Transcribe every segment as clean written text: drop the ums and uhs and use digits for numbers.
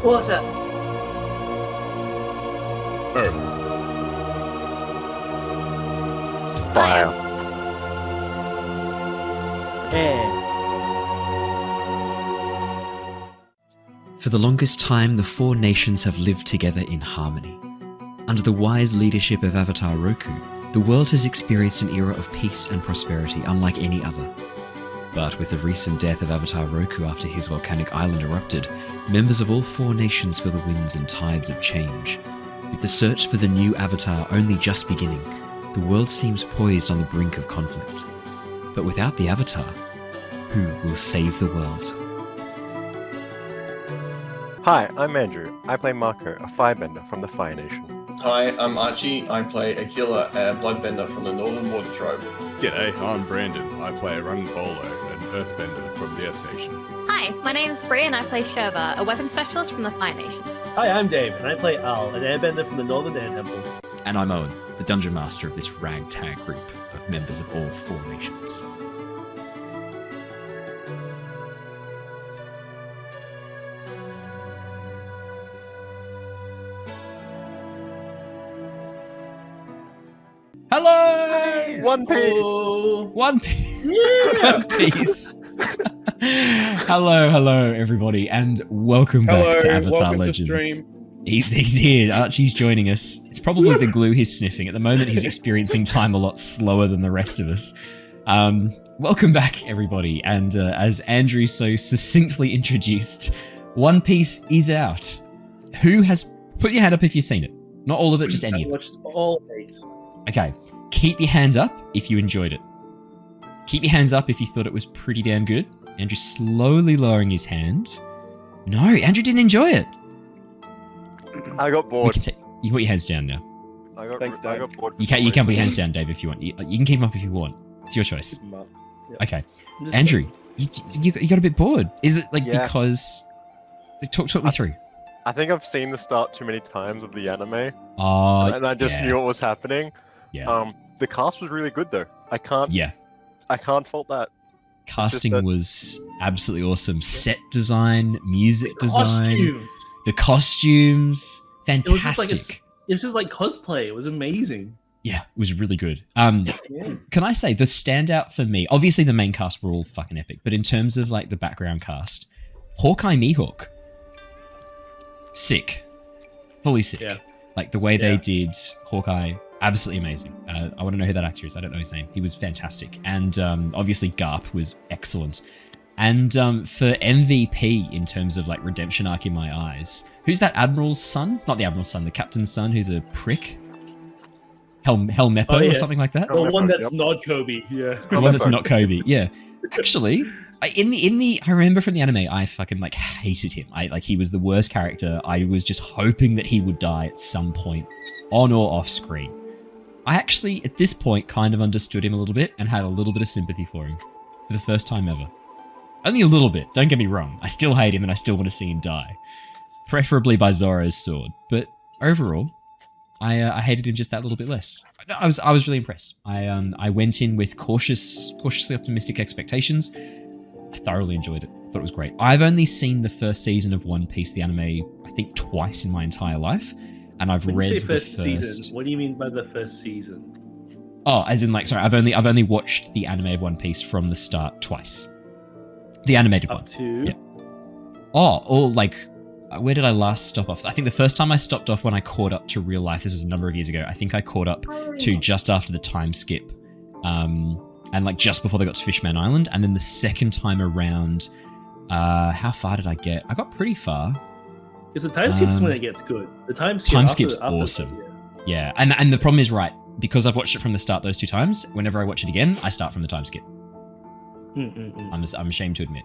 Water. Earth. Fire. Air. For the longest time, the four nations have lived together in harmony. Under the wise leadership of Avatar Roku, the world has experienced an era of peace and prosperity unlike any other. But with the recent death of Avatar Roku after his volcanic island erupted, members of all four nations feel the winds and tides of change. With the search for the new Avatar only just beginning, the world seems poised on the brink of conflict. But without the Avatar, who will save the world? Hi, I'm Andrew. I play Mako, a firebender from the Fire Nation. Hi, I'm Archie. I play Aquila, a bloodbender from the Northern Water Tribe. G'day, I'm Brandon. I play Rung-Bolo, an earthbender from the Earth Nation. Hi, my name's Bree and I play Shurva, a weapon specialist from the Fire Nation. Hi, I'm Dave, and I play Al, an airbender from the Northern Air Temple. And I'm Owen, the dungeon master of this ragtag group of members of all four nations. Hello! One Piece! One Piece! One Piece! Hello, everybody, and welcome back to Avatar Legends. He's here. Archie's joining us. It's probably the glue he's sniffing. At the moment, he's experiencing time a lot slower than the rest of us. Welcome back, everybody. And as Andrew so succinctly introduced, One Piece is out. Who has... Put your hand up if you've seen it. Not all of it, just any of it. I watched all 8. Okay. Keep your hand up if you enjoyed it. Keep your hands up if you thought it was pretty damn good. Andrew slowly lowering his hand. No, Andrew didn't enjoy it. I got bored. You can put your hands down now. Thanks, I Dave. got bored. You can put your hands down, Dave, if you want. You can keep them up if you want. It's your choice. Yep. Okay. Andrew, you got a bit bored. Is it Yeah. because... Talk me through. I think I've seen the start too many times of the anime, Oh, and I just knew what was happening. Yeah. The cast was really good though. I can't fault that. Casting that- was absolutely awesome. Set design, music design, Costumes. the costumes, It was just fantastic. it was just like cosplay. It was amazing. Yeah, it was really good. Yeah. Can I say the standout for me? Obviously, the main cast were all fucking epic, but in terms of like the background cast, Hawkeye Mihawk, sick, fully sick. Yeah. Like the way they did Hawkeye, absolutely amazing. I want to know who that actor is. I don't know his name. He was fantastic, and obviously Garp was excellent. And for MVP in terms of like redemption arc in my eyes, who's that Admiral's son? Not the Admiral's son, the Captain's son, who's a prick. Helmeppo or something like that. The one that's Yep. not Kobe. Yeah. The one that's not Kobe. Yeah. Actually, I remember from the anime, I fucking like hated him. He was the worst character. I was just hoping that he would die at some point, on or off screen. I actually, at this point, kind of understood him a little bit and had a little bit of sympathy for him for the first time ever. Only a little bit. Don't get me wrong. I still hate him and I still want to see him die, preferably by Zoro's sword. But overall, I hated him just that little bit less. No, I was really impressed. I went in with cautiously optimistic expectations. I thoroughly enjoyed it. Thought it was great. I've only seen the first season of One Piece, the anime, I think twice in my entire life, and I've When read you say the first first. season, what do you mean by the first season? Oh, as in like, sorry, I've only watched the anime of One Piece from the start twice. The animated one. Up to Yeah. Oh, or like, where did I last stop off? I think the first time I stopped off when I caught up to real life, this was a number of years ago, I think I caught up to just after the time skip, and like just before they got to Fishman Island, and then the second time around, how far did I get? I got pretty far. because the time skip's when it gets good. The time skip Time after, skip's after awesome. Yeah, and the problem is, right, because I've watched it from the start those two times, whenever I watch it again, I start from the time skip. I'm ashamed to admit.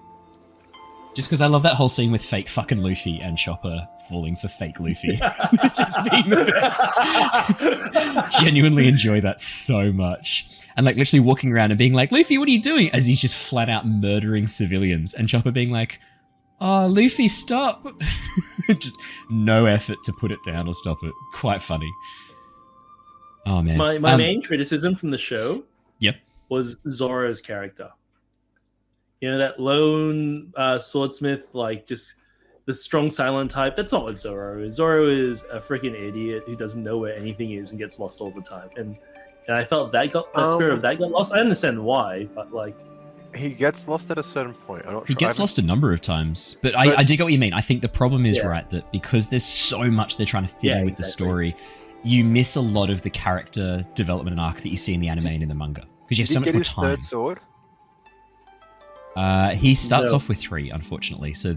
Just because I love that whole scene with fake fucking Luffy and Chopper falling for fake Luffy. Just being the best. Genuinely enjoy that so much. And like literally walking around and being like, Luffy, what are you doing? As he's just flat out murdering civilians. And Chopper being like, oh, Luffy, stop. Just no effort to put it down or stop it. Quite funny. Oh, man. My main criticism from the show was Zoro's character. You know, that lone swordsmith, like, just the strong silent type. That's not what Zoro is. Zoro is a freaking idiot who doesn't know where anything is and gets lost all the time. And I felt that spirit of that got lost. I understand why, but like he gets lost at a certain point. I'm not sure. He gets lost a number of times, but I do get what you mean. I think the problem is right that because there's so much they're trying to fit in with the story, you miss a lot of the character development and arc that you see in the anime and in the manga because you have so much more time. Third sword? He starts off with 3, unfortunately. So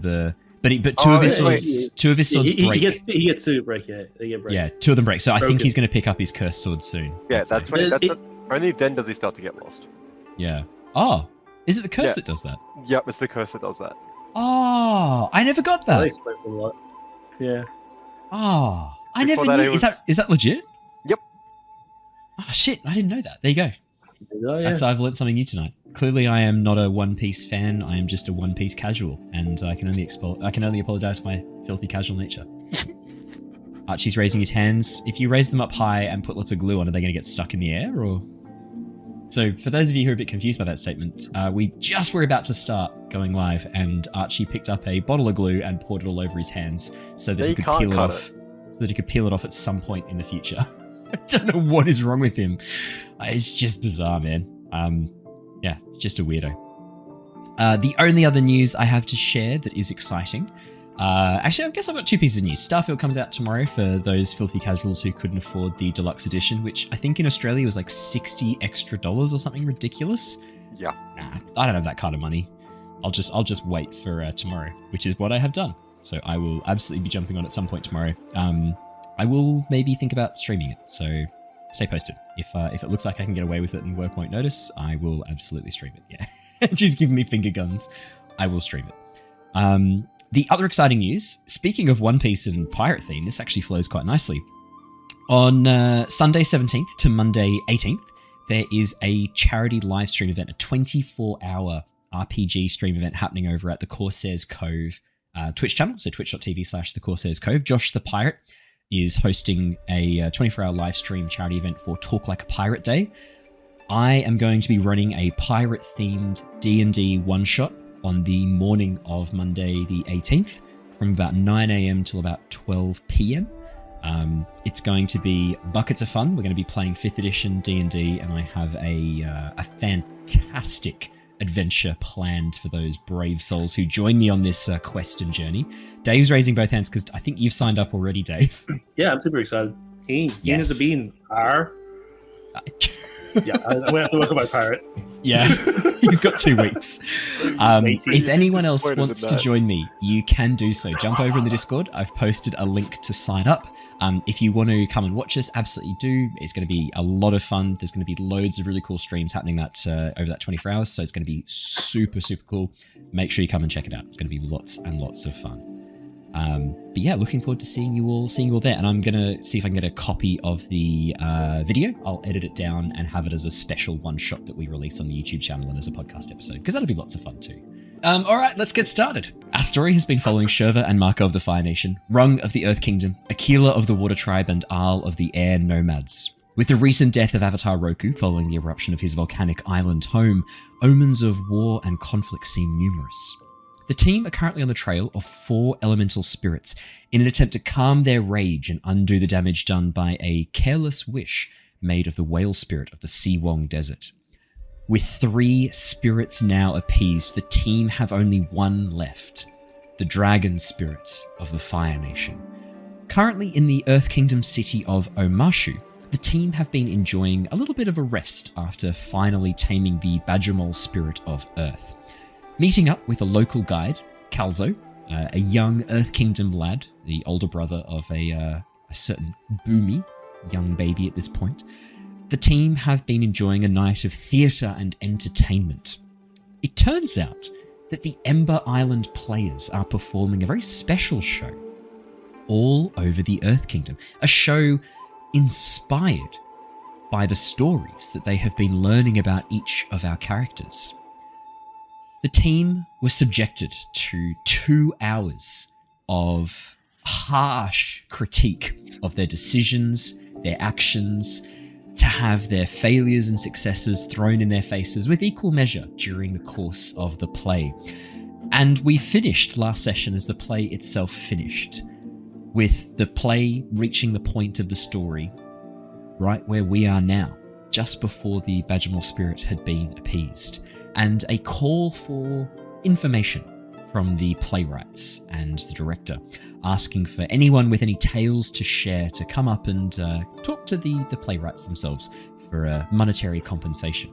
but two of his swords break. He gets 2 break. Yeah, they get break. Yeah, 2 of them break. So I think he's going to pick up his cursed sword soon. Yeah, that's when. Only then does he start to get lost. Yeah. Oh, is it the curse that does that? Yep, it's the curse that does that. Oh, I never got that. That explains a lot. Yeah. Oh, I never knew. Is that legit? Yep. Oh shit, I didn't know that. There you go. Yeah. I've learned something new tonight. Clearly, I am not a One Piece fan. I am just a One Piece casual, and I can only apologize for my filthy casual nature. Archie's raising his hands. If you raise them up high and put lots of glue on, are they going to get stuck in the air, or? So, for those of you who are a bit confused by that statement, we just were about to start going live, and Archie picked up a bottle of glue and poured it all over his hands so that he could peel it off. So that he could peel it off at some point in the future. I don't know what is wrong with him. It's just bizarre, man. Yeah, just a weirdo. The only other news I have to share that is exciting. Actually, I guess I've got 2 pieces of news. Starfield comes out tomorrow for those filthy casuals who couldn't afford the deluxe edition, which I think in Australia was like $60 extra or something ridiculous. Yeah. Nah, I don't have that kind of money. I'll just wait for tomorrow, which is what I have done. So I will absolutely be jumping on at some point tomorrow. I will maybe think about streaming it, so stay posted. If it looks like I can get away with it and work won't notice, I will absolutely stream it. Yeah, just give me finger guns. I will stream it. The other exciting news, speaking of One Piece and pirate theme, this actually flows quite nicely. On Sunday 17th to Monday 18th, there is a charity live stream event, a 24-hour RPG stream event happening over at the Corsairs Cove Twitch channel, so twitch.tv/the Corsairs Cove. Josh the Pirate is hosting a 24-hour live stream charity event for Talk Like a Pirate Day. I am going to be running a pirate-themed D&D one-shot on the morning of Monday the 18th from about 9 a.m. till about 12 p.m. It's going to be buckets of fun. We're going to be playing 5th edition D&D, and I have a fantastic adventure planned for those brave souls who join me on this quest and journey. Dave's raising both hands because I think you've signed up already, Dave. Yeah, I'm super excited. Keen as a bean. Yeah, I'm going to have to work on my pirate. Yeah, you've got 2 weeks. If anyone else wants to join me, you can do so. Jump over in the Discord. I've posted a link to sign up. If you want to come and watch us, absolutely do. It's going to be a lot of fun. There's going to be loads of really cool streams happening over that 24 hours, so it's going to be super, super cool. Make sure you come and check it out. It's going to be lots and lots of fun. But yeah, looking forward to seeing you all there. And I'm going to see if I can get a copy of the video. I'll edit it down and have it as a special one-shot that we release on the YouTube channel and as a podcast episode, because that'll be lots of fun too. All right, let's get started. Our story has been following Shurva and Mako of the Fire Nation, Rung of the Earth Kingdom, Aquila of the Water Tribe, and Aal of the Air Nomads. With the recent death of Avatar Roku following the eruption of his volcanic island home, omens of war and conflict seem numerous. The team are currently on the trail of 4 elemental spirits in an attempt to calm their rage and undo the damage done by a careless wish made of the whale spirit of the Siwong Desert. With 3 spirits now appeased, the team have only 1 left, the dragon spirit of the Fire Nation. Currently in the Earth Kingdom city of Omashu, the team have been enjoying a little bit of a rest after finally taming the Badgermole spirit of Earth. Meeting up with a local guide, Calzo, a young Earth Kingdom lad, the older brother of a certain Boomy, young baby at this point, the team have been enjoying a night of theatre and entertainment. It turns out that the Ember Island players are performing a very special show all over the Earth Kingdom, a show inspired by the stories that they have been learning about each of our characters. The team was subjected to 2 hours of harsh critique of their decisions, their actions, to have their failures and successes thrown in their faces with equal measure during the course of the play. And we finished last session as the play itself finished, with the play reaching the point of the story right where we are now, just before the Badgermore spirit had been appeased, and a call for information from the playwrights and the director, asking for anyone with any tales to share to come up and talk to the playwrights themselves for a monetary compensation.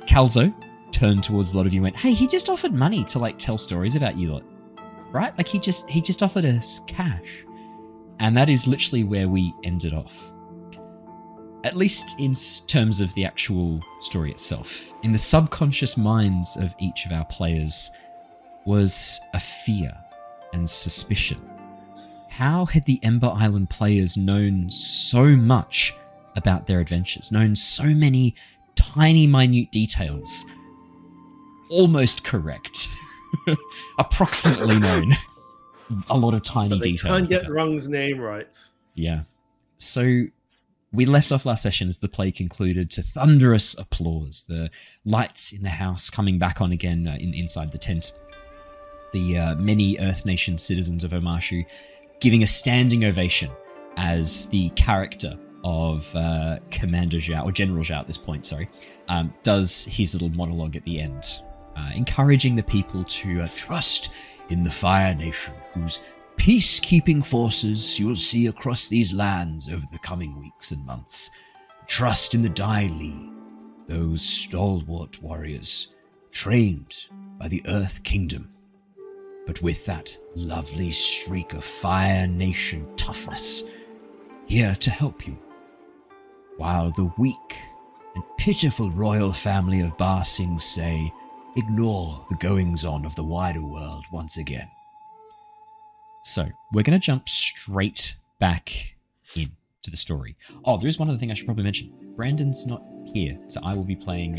Calzo turned towards a lot of you and went, "Hey, he just offered money to like tell stories about you lot, right? Like he just offered us cash." And that is literally where we ended off. At least in terms of the actual story itself. In the subconscious minds of each of our players was a fear and suspicion. How had the Ember Island players known so much about their adventures, known so many tiny, minute details? Almost correct. Approximately known. A lot of tiny But they details. can't get about- Rung's name right. Yeah. So we left off last session as the play concluded to thunderous applause, the lights in the house coming back on again inside the tent, the many Earth Nation citizens of Omashu giving a standing ovation as the character of Commander Zhao, or General Zhao at this point, sorry, does his little monologue at the end, encouraging the people to trust in the Fire Nation, whose peacekeeping forces you will see across these lands over the coming weeks and months. Trust in the Dai Li, those stalwart warriors, trained by the Earth Kingdom, but with that lovely streak of Fire Nation toughness, here to help you, while the weak and pitiful royal family of Ba Sing Se ignore the goings-on of the wider world once again. So, we're going to jump straight back in to the story. Oh, there is one other thing I should probably mention. Brandon's not here, so I will be playing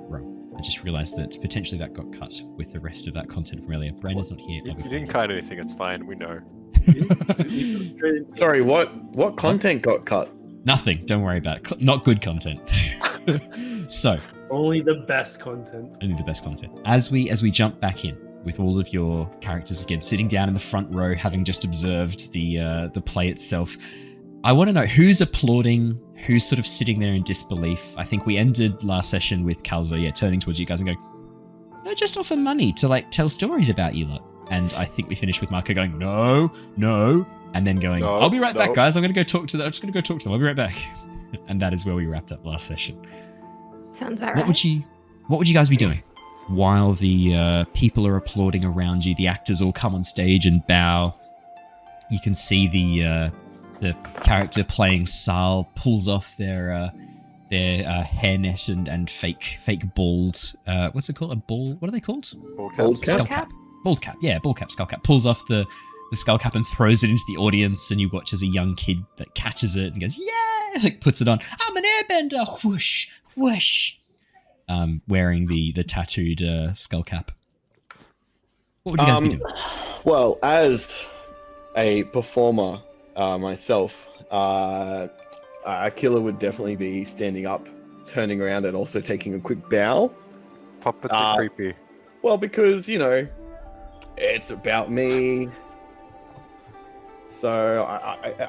Ro. I just realised that potentially that got cut with the rest of that content from earlier. Brandon's not here. You I'll be didn't playing cut anything, it's fine, we know. Sorry, what content got cut? Nothing, don't worry about it. Not good content. So, Only the best content. only the best content. As we jump back in with all of your characters again, sitting down in the front row, having just observed the play itself, I want to know who's applauding, who's sort of sitting there in disbelief. I think we ended last session with Calzo, turning towards you guys and going, "No, just offer money to like tell stories about you lot." And I think we finished with Mako going, "No, no," and then going, No, "I'll be right back, no. guys. I'm going to go talk to them. I'm just going to go talk to them. I'll be right back." And that is where we wrapped up last session. Sounds about What right. would you guys be doing while the people are applauding around you? The actors all come on stage and bow. You can see the character playing Sal pulls off their hairnet and fake bald. What's it called? A ball? What are they called? Bald cap? Skull cap. Bald cap. Yeah, bald cap. Skull cap. Pulls off the skull cap and throws it into the audience, and you watch as a young kid that catches it and goes, "Yeah!" Like puts it on. "I'm an airbender. Whoosh, whoosh." Wearing the tattooed skull cap. What would you guys be doing? Well, as a performer myself, Aquila would definitely be standing up, turning around, and also taking a quick bow. Puppets are creepy. Well, because it's about me. So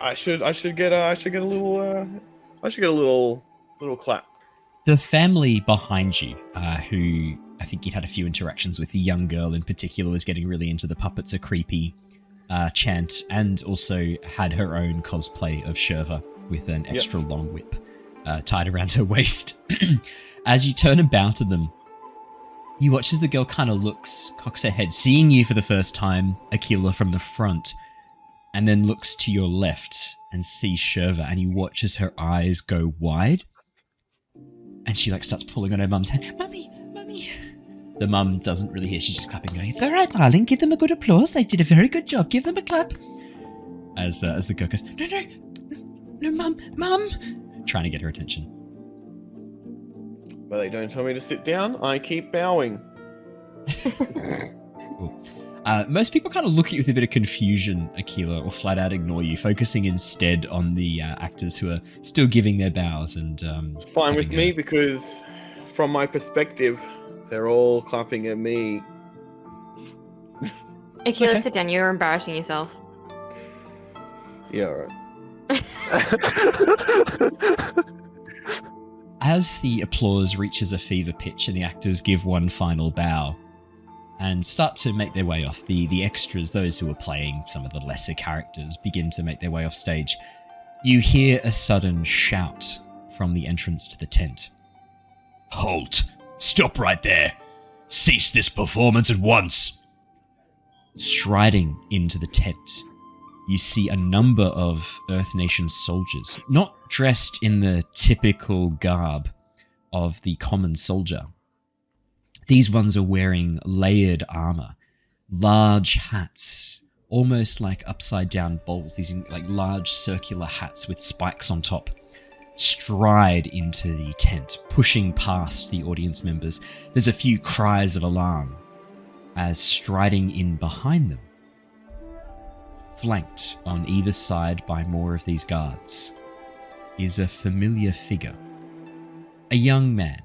I should get a little clap. The family behind you, who I think you had a few interactions with, the young girl in particular was getting really into the puppets are creepy chant, and also had her own cosplay of Shurva with an extra long whip tied around her waist. As you turn and bow to them, you watch as the girl kind of cocks her head, seeing you for the first time, Aquila, from the front, and then looks to your left and sees Shurva, and you watch as her eyes go wide. And she starts pulling on her mum's hand. "Mummy, mummy." The mum doesn't really hear. She's just clapping, going, "It's all right, darling. Give them a good applause. They did a very good job. Give them a clap." As the girl goes, No, mum. Trying to get her attention. But they don't tell me to sit down. I keep bowing. Cool. Most people kind of look at you with a bit of confusion, Aquila, or flat out ignore you, focusing instead on the actors who are still giving their bows. And It's fine with me because, from my perspective, they're all clapping at me. Aquila, Okay. sit down. You're embarrassing yourself. Yeah, alright. As the applause reaches a fever pitch and the actors give one final bow and start to make their way off, the extras, those who are playing some of the lesser characters, begin to make their way off stage. You hear a sudden shout from the entrance to the tent. Halt! Stop right there! Cease this performance at once! Striding into the tent, you see a number of Earth Nation soldiers, not dressed in the typical garb of the common soldier. These ones are wearing layered armor, large hats, almost like upside-down bowls, these like large circular hats with spikes on top, stride into the tent, pushing past the audience members. There's a few cries of alarm as striding in behind them, flanked on either side by more of these guards, is a familiar figure. A young man,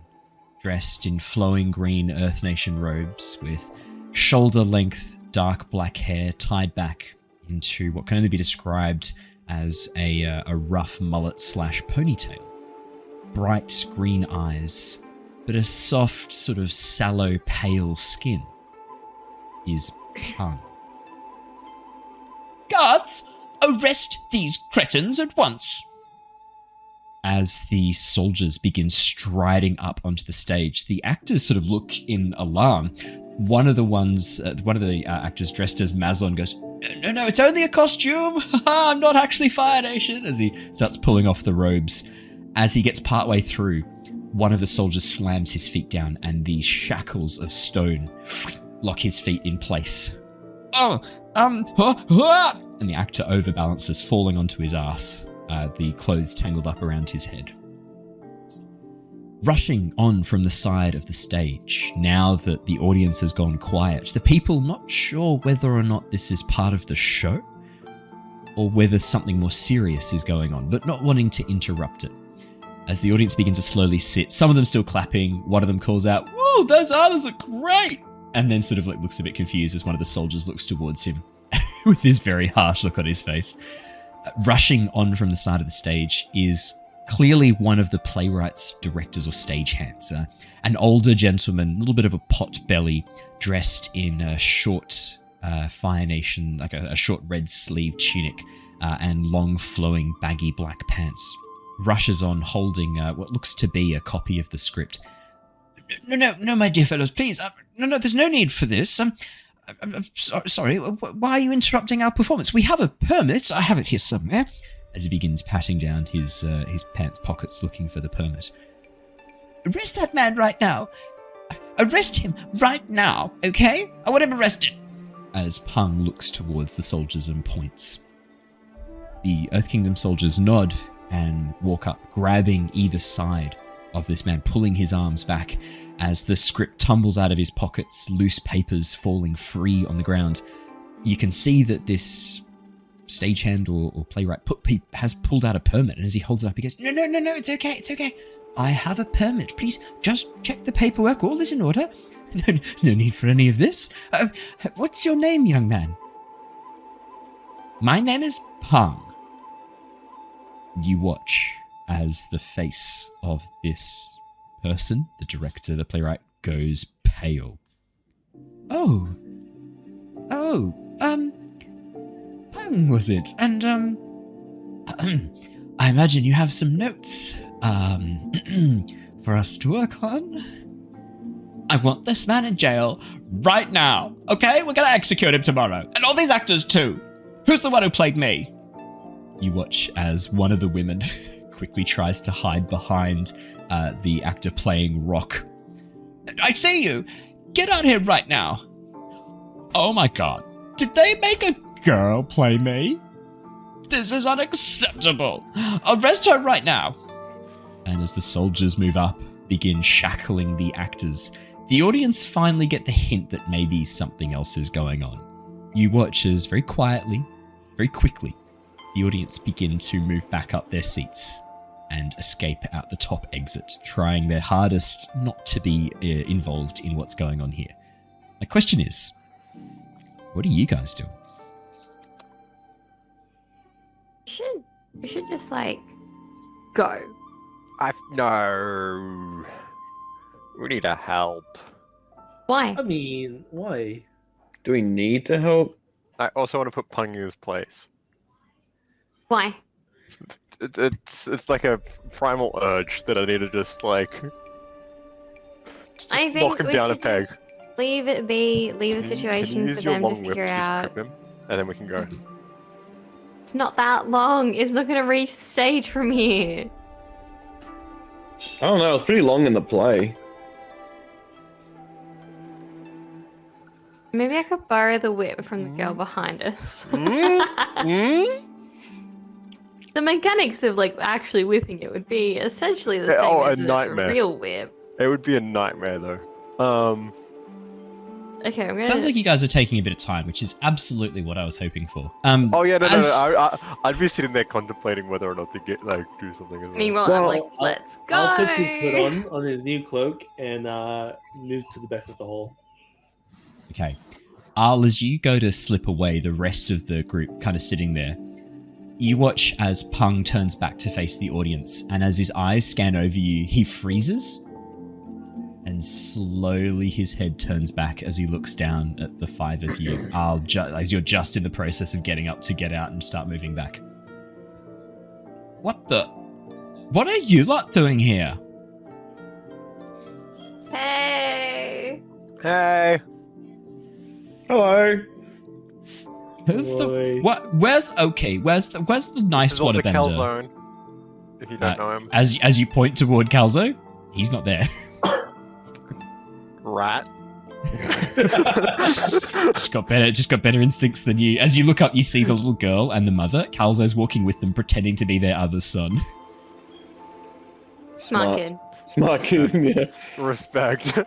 dressed in flowing green Earth Nation robes with shoulder-length dark black hair tied back into what can only be described as a rough mullet/ponytail. Bright green eyes, but a soft, sort of sallow, pale skin, is Pung. Guards, arrest these cretins at once! As the soldiers begin striding up onto the stage, the actors sort of look in alarm. One of the actors dressed as Mazlon goes, No, it's only a costume. I'm not actually Fire Nation. As he starts pulling off the robes. As he gets partway through, one of the soldiers slams his feet down and the shackles of stone lock his feet in place. And the actor overbalances, falling onto his ass. The clothes tangled up around his head. Rushing on from the side of the stage, now that the audience has gone quiet, the people not sure whether or not this is part of the show, or whether something more serious is going on, but not wanting to interrupt it. As the audience begin to slowly sit, some of them still clapping, one of them calls out, "Whoa, those armors are great!" And then sort of like looks a bit confused as one of the soldiers looks towards him with this very harsh look on his face. Rushing on from the side of the stage is clearly one of the playwright's directors or stagehands. An older gentleman, a little bit of a pot belly, dressed in a short Fire Nation, like a short red sleeve tunic and long flowing baggy black pants. Rushes on holding what looks to be a copy of the script. No, my dear fellows, please. No, there's no need for this. I'm sorry, why are you interrupting our performance? We have a permit. I have it here somewhere. As he begins patting down his pants pockets looking for the permit. Arrest that man right now. Arrest him right now, okay? I want him arrested. As Pung looks towards the soldiers and points. The Earth Kingdom soldiers nod and walk up, grabbing either side of this man, pulling his arms back as the script tumbles out of his pockets, loose papers falling free on the ground. You can see that this stagehand or playwright has pulled out a permit, and as he holds it up, he goes, No, it's okay. I have a permit. Please, just check the paperwork. All is in order. No need for any of this. What's your name, young man? My name is Pung. You watch as the face of this person, the director, the playwright, goes pale. Pung, was it? And, I imagine you have some notes, for us to work on? I want this man in jail right now, okay? We're gonna execute him tomorrow. And all these actors, too. Who's the one who played me? You watch as one of the women quickly tries to hide behind the actor playing Rock. I see you! Get out here right now! Oh my god. Did they make a girl play me? This is unacceptable! Arrest her right now! And as the soldiers move up, begin shackling the actors, the audience finally get the hint that maybe something else is going on. You watch as very quietly, very quickly, the audience begin to move back up their seats and escape out the top exit, trying their hardest not to be involved in what's going on here. My question is, What are you guys doing? We should just like go. No. We need a help. Why? I mean, why? Do we need to help? I also want to put Pung in his place. Why? It's like a primal urge that I need to just like just I think knock him we down a should peg. just leave it be. Leave the Can you situation use for your them to long whip figure to just out. trip him, and then we can go. It's not that long. It's not gonna reach the stage from here. I don't know. It's pretty long in the play. Maybe I could borrow the whip from the girl behind us. The mechanics of like actually whipping it would be essentially the same Oh, a as nightmare. a real whip. It would be a nightmare though. Okay, I'm gonna. Sounds like you guys are taking a bit of time, which is absolutely what I was hoping for. Oh yeah, no. as- I'd be sitting there contemplating whether or not to get like do something as well. Meanwhile, Well, I'm like, let's go. I'll put his hood on his new cloak and move to the back of the hall. Okay. Al, as you go to slip away, the rest of the group kind of sitting there, you watch as Pung turns back to face the audience, and as his eyes scan over you, he freezes, and slowly his head turns back as he looks down at the five of you. Al, as you're just in the process of getting up to get out and start moving back. What are you lot doing here? Hey. Hey. Hello. Who's the Boy. what? Where's the This nice is also waterbender? Calzone, if you don't know him. As you point toward Calzo, he's not there. Rat. just got better instincts than you. As you look up, you see the little girl and the mother. Calzo's walking with them, pretending to be their other son. Smart kid. Smart kid, yeah. Respect.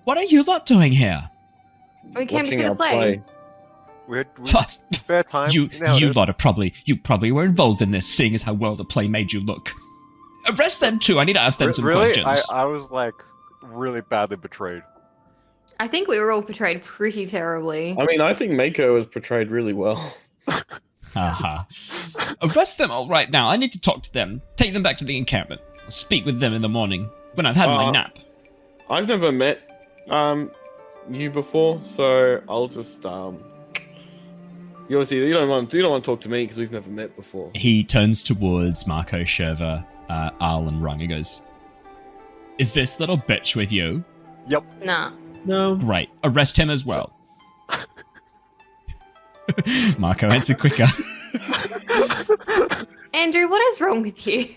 What are you lot doing here? We came to Watching see the our play. we spare time. you know how it is. lot are probably were involved in this, seeing as how well the play made you look. Arrest them too. I need to ask them some Really? questions. I was like really badly betrayed. I think we were all portrayed pretty terribly. I mean, I think Mako was portrayed really well. Haha. Arrest them all right now. I need to talk to them. Take them back to the encampment. I'll speak with them in the morning when I've had my nap. I've never met you before, so I'll just you obviously you don't want to talk to me because we've never met before. He turns towards Mako, Shurva, Al, and Rung and goes, "Is this little bitch with you?" Yep. Nah. No. Great. Arrest him as well. Mako answered quicker. Andrew, what is wrong with you?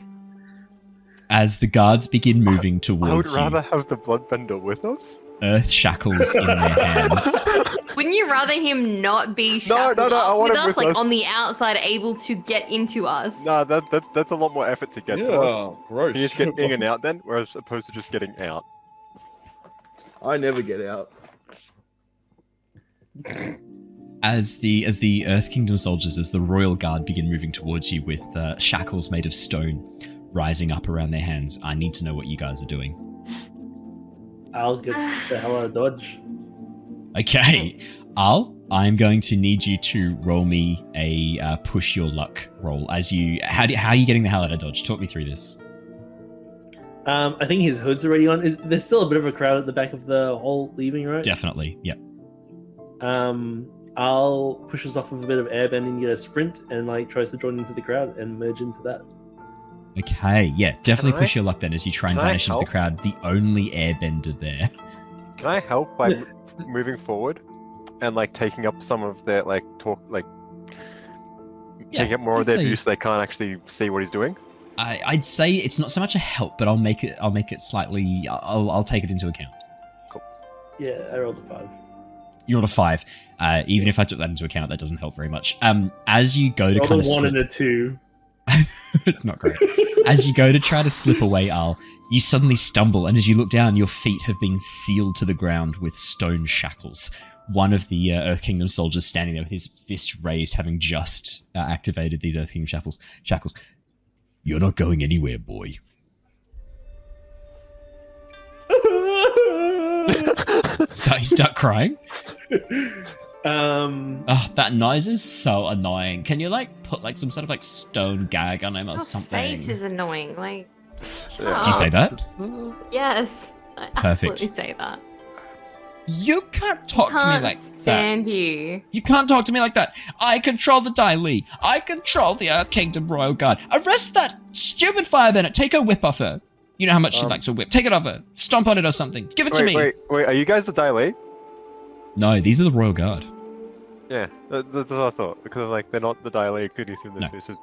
As the guards begin moving I would towards rather you, have the bloodbender with us. earth shackles in their hands. Wouldn't you rather him not be No, shackled no, I up want with him us, with like us. on the outside, able to get into us? Nah, that's a lot more effort to get to us. gross. He needs to get in and out then, whereas opposed to just getting out. I never get out. As the Earth Kingdom soldiers, as the Royal Guard begin moving towards you with shackles made of stone rising up around their hands, I need to know what you guys are doing. Al gets the hell out of Dodge. Okay, Al, I'm going to need you to roll me a push your luck roll. How are you getting the hell out of Dodge? Talk me through this. I think his hood's already on. There's still a bit of a crowd at the back of the hall leaving, right? Definitely, yep. Al pushes off with a bit of airbending, get a sprint, and like tries to join into the crowd and merge into that. Okay, yeah, definitely Can push I- your luck then as you try and can I vanish into the help? crowd. The only airbender there. Can I help by moving forward and like taking up some of their taking up more of I'd their say- view so they can't actually see what he's doing? I'd say it's not so much a help, but I'll make it slightly. I'll take it into account. Yeah, I rolled a 5. You rolled a 5. Even if I took that into account, that doesn't help very much. As you go to Rolled kind a of 1 slip, and a 2. it's not great. As you go to try to slip away, Al, you suddenly stumble, and as you look down, your feet have been sealed to the ground with stone shackles. One of the Earth Kingdom soldiers standing there with his fist raised, having just activated these Earth Kingdom shackles. You're not going anywhere, boy. start crying. Oh, That noise is so annoying. Can you like put like some sort of like stone gag on him or Your something? face is annoying. Like, Yeah. Do you say that? yes, I Perfect. absolutely say that. You can't talk to me Can't like that. stand you. You can't talk to me like that. I control the Dai Li. I control the Earth Kingdom Royal Guard. Arrest that stupid firebender. Take her whip off her. You know how much she likes a whip. Take it off her. Stomp on it or something. Give it to me. Wait, are you guys the Dai? No, these are the Royal Guard. Yeah, that's what I thought. Because like they're not the Dai. Could you see this? No.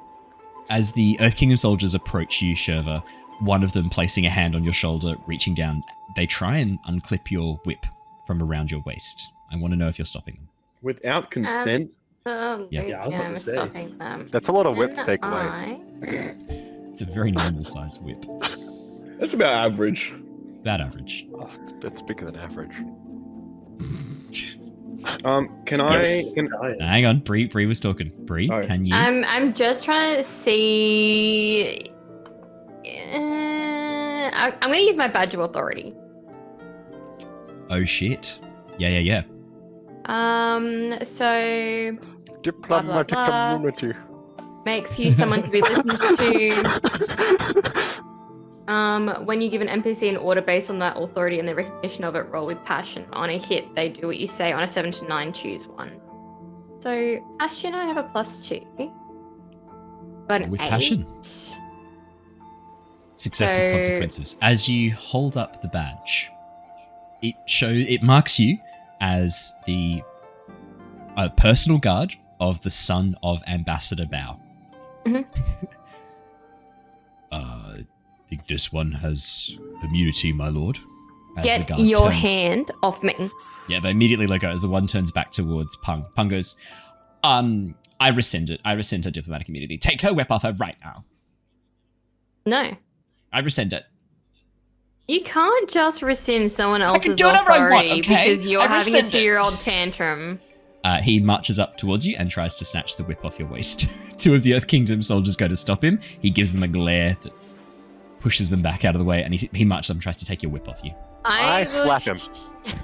As the Earth Kingdom soldiers approach you, Shurva, one of them placing a hand on your shoulder, reaching down, they try and unclip your whip from around your waist. I want to know if you're stopping them. Without consent? Yeah. Yeah, I was about to I'm say. stopping them. That's a lot of whip to Can take away. I- It's a very normal-sized whip. That's about average. About average. Oh, that's bigger than average. Can I? Yes. Can, Now, hang on, Bree was talking. Bree, Oh. can you? I'm just trying to see. I'm going to use my badge of authority. Oh shit. Yeah. So Diplomatic Blah, blah, blah. community. makes you someone to be listened to. When you give an NPC an order based on that authority and the recognition of it, roll with passion. On a hit, they do what you say. On a 7 to 9, choose one. So Ashley and I have a +2. Got an With 8. passion. Success with So- consequences. As you hold up the badge, it marks you as the personal guard of the son of Ambassador Bao. Mhm. I think this one has immunity, my lord. As the Get guard your turns- hand off me. Yeah, they immediately let go as the one turns back towards Pung. Pung goes, I rescind it. I rescind her diplomatic immunity. Take her whip off her right now. No. I rescind it. You can't just rescind someone can else's do whatever I want, authority okay? because you're I having a rescind it. 2-year-old tantrum. He marches up towards you and tries to snatch the whip off your waist. Two of the Earth Kingdom soldiers go to stop him. He gives them a glare that pushes them back out of the way, and he marches up and tries to take your whip off you. I will slap him.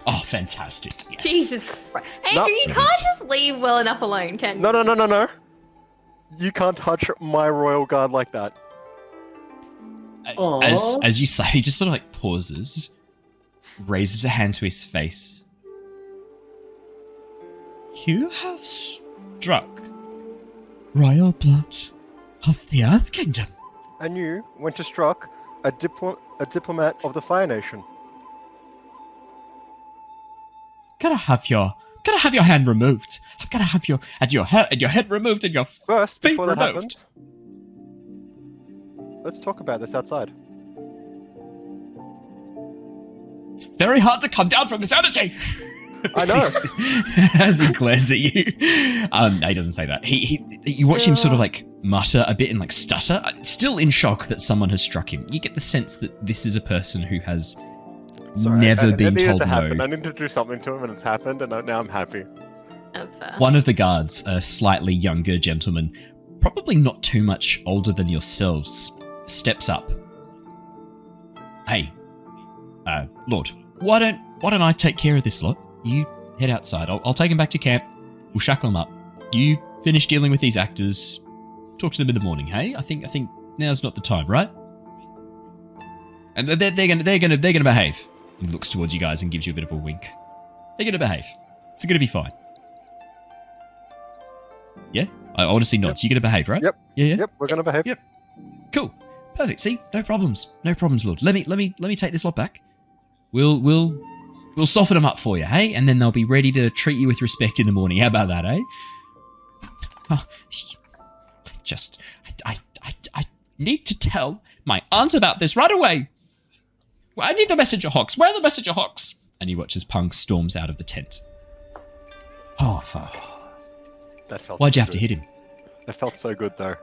Oh, fantastic. Yes. Jesus Christ. Andrew, you can't just leave well enough alone, can you? No. You can't touch my royal guard like that. Aw. As you say, he just sort of like pauses, raises a hand to his face. You have struck royal blood of the Earth Kingdom. And you went to struck a diplomat of the Fire Nation. Gotta have your hand removed. I've gotta have your head removed and your First, feet before that removed. happens, let's talk about this outside. It's very hard to come down from this energy. I know. As he glares at you. No, he doesn't say that. You watch him sort of like mutter a bit and like stutter, still in shock that someone has struck him. You get the sense that this is a person who has never It been needed told to happen. no. I needed to do something to him, and it's happened, and now I'm happy. That's fair. One of the guards, a slightly younger gentleman, probably not too much older than yourselves, steps up. Hey, Lord, why don't I take care of this lot? You head outside. I'll take him back to camp. We'll shackle him up. You finish dealing with these actors. Talk to them in the morning. Hey, I think now's not the time, right? And they're gonna behave. He looks towards you guys and gives you a bit of a wink. They're gonna behave. It's gonna be fine. Yeah, I want to see nods. You're gonna behave, right? Yep. Yeah. Yep, we're gonna behave. Yep. Cool. Perfect. See, no problems, Lord. Let me take this lot back. We'll soften them up for you, hey? And then they'll be ready to treat you with respect in the morning. How about that, eh? Oh, I need to tell my aunt about this right away. I need the messenger hawks. Where are the messenger hawks? And you watch as Punk storms out of the tent. Oh, fuck. That felt Why'd you so have to good. hit him? That felt so good, though.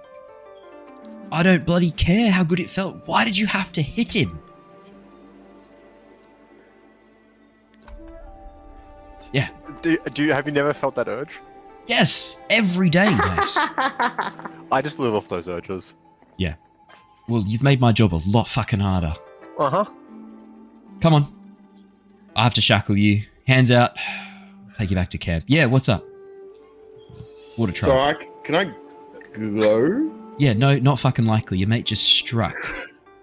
I don't bloody care how good it felt. Why did you have to hit him? Yeah. Have you never felt that urge? Yes. Every day, mate. I just live off those urges. Yeah. Well, you've made my job a lot fucking harder. Uh-huh. Come on. I have to shackle you. Hands out. Take you back to camp. Yeah, what's up? Water So trial. can I go? Yeah, no, not fucking likely. Your mate just struck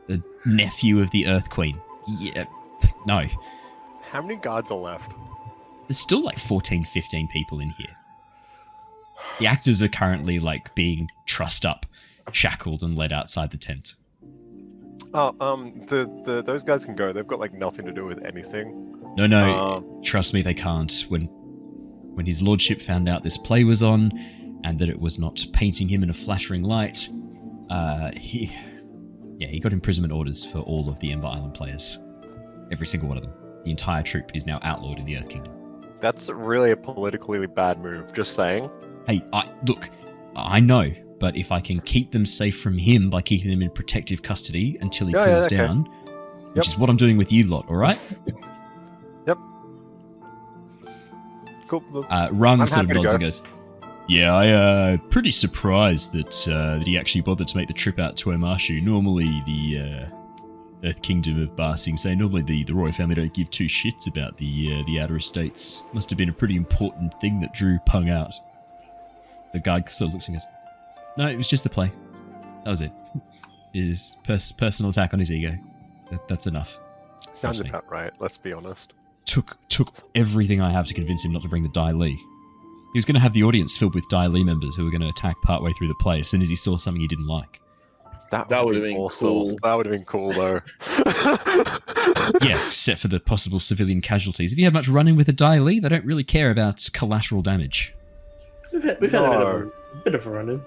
the nephew of the Earth Queen. Yeah, no. How many guards are left? There's still like 14, 15 people in here. The actors are currently like being trussed up, shackled, and led outside the tent. Oh, those guys can go. They've got like nothing to do with anything. No, trust me, they can't. When his lordship found out this play was on, and that it was not painting him in a flattering light, he got imprisonment orders for all of the Ember Island players. Every single one of them. The entire troop is now outlawed in the Earth Kingdom. That's really a politically bad move, just saying. Hey, I know, but if I can keep them safe from him by keeping them in protective custody until he cools down, which is what I'm doing with you lot, alright? Yep. Cool. Rung sort of nods and goes, yeah, I pretty surprised that he actually bothered to make the trip out to Omashu. Normally the Earth Kingdom of Ba Sing Se, normally the royal family don't give two shits about the outer estates. Must have been a pretty important thing that drew Pung out. The guy sort of looks and goes, no, it was just the play. That was it. His personal attack on his ego. That's enough. Sounds about right, let's be honest. Took everything I have to convince him not to bring the Dai Li. He was going to have the audience filled with Dai Li members who were going to attack partway through the play as soon as he saw something he didn't like. That That would have would've been awesome. cool. That would have been cool, though. Yeah, except for the possible civilian casualties. If you have much run-in with a Dai Li, they don't really care about collateral damage. We've had a bit of a run-in.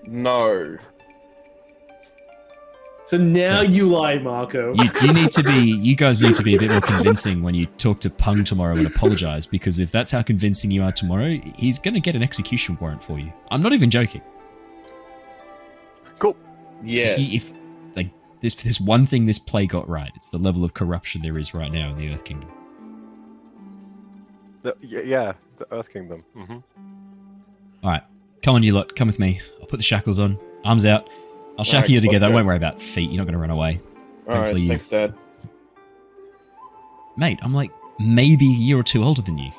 No. So now you lie, Mako. You guys need to be a bit more convincing when you talk to Pung tomorrow and apologize, because if that's how convincing you are tomorrow, he's going to get an execution warrant for you. I'm not even joking. Cool. Yes. If there's one thing this play got right, it's the level of corruption there is right now in the Earth Kingdom. The Earth Kingdom. Mm-hmm. Alright, come on you lot, come with me. I'll put the shackles on, arms out. I'll shackle you together, I won't worry about feet, you're not going to run away. Alright, thanks, Dad. Mate, I'm like maybe a year or two older than you.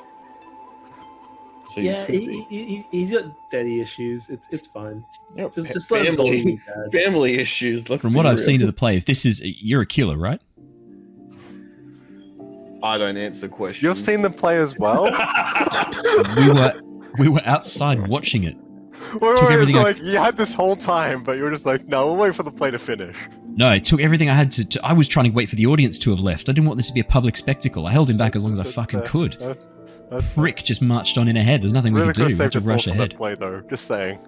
So Yeah, you could be. he's got daddy issues. It's fine. Yep, Just let him call me dad. family issues. Let's From be what I've real. seen of the play, if this is... You're Aquila, right? I don't answer questions. You've seen the play as well? We were outside watching it. Wait, it's everything I- like you had this whole time, but you were just like, no, we'll wait for the play to finish. No, I took everything I had to... I was trying to wait for the audience to have left. I didn't want this to be a public spectacle. I held him back as long as I That's fucking fair. could. That's Rick just marched on in ahead. There's nothing we really could do. We had saved to rush yourself from ahead. that play, though. Just saying.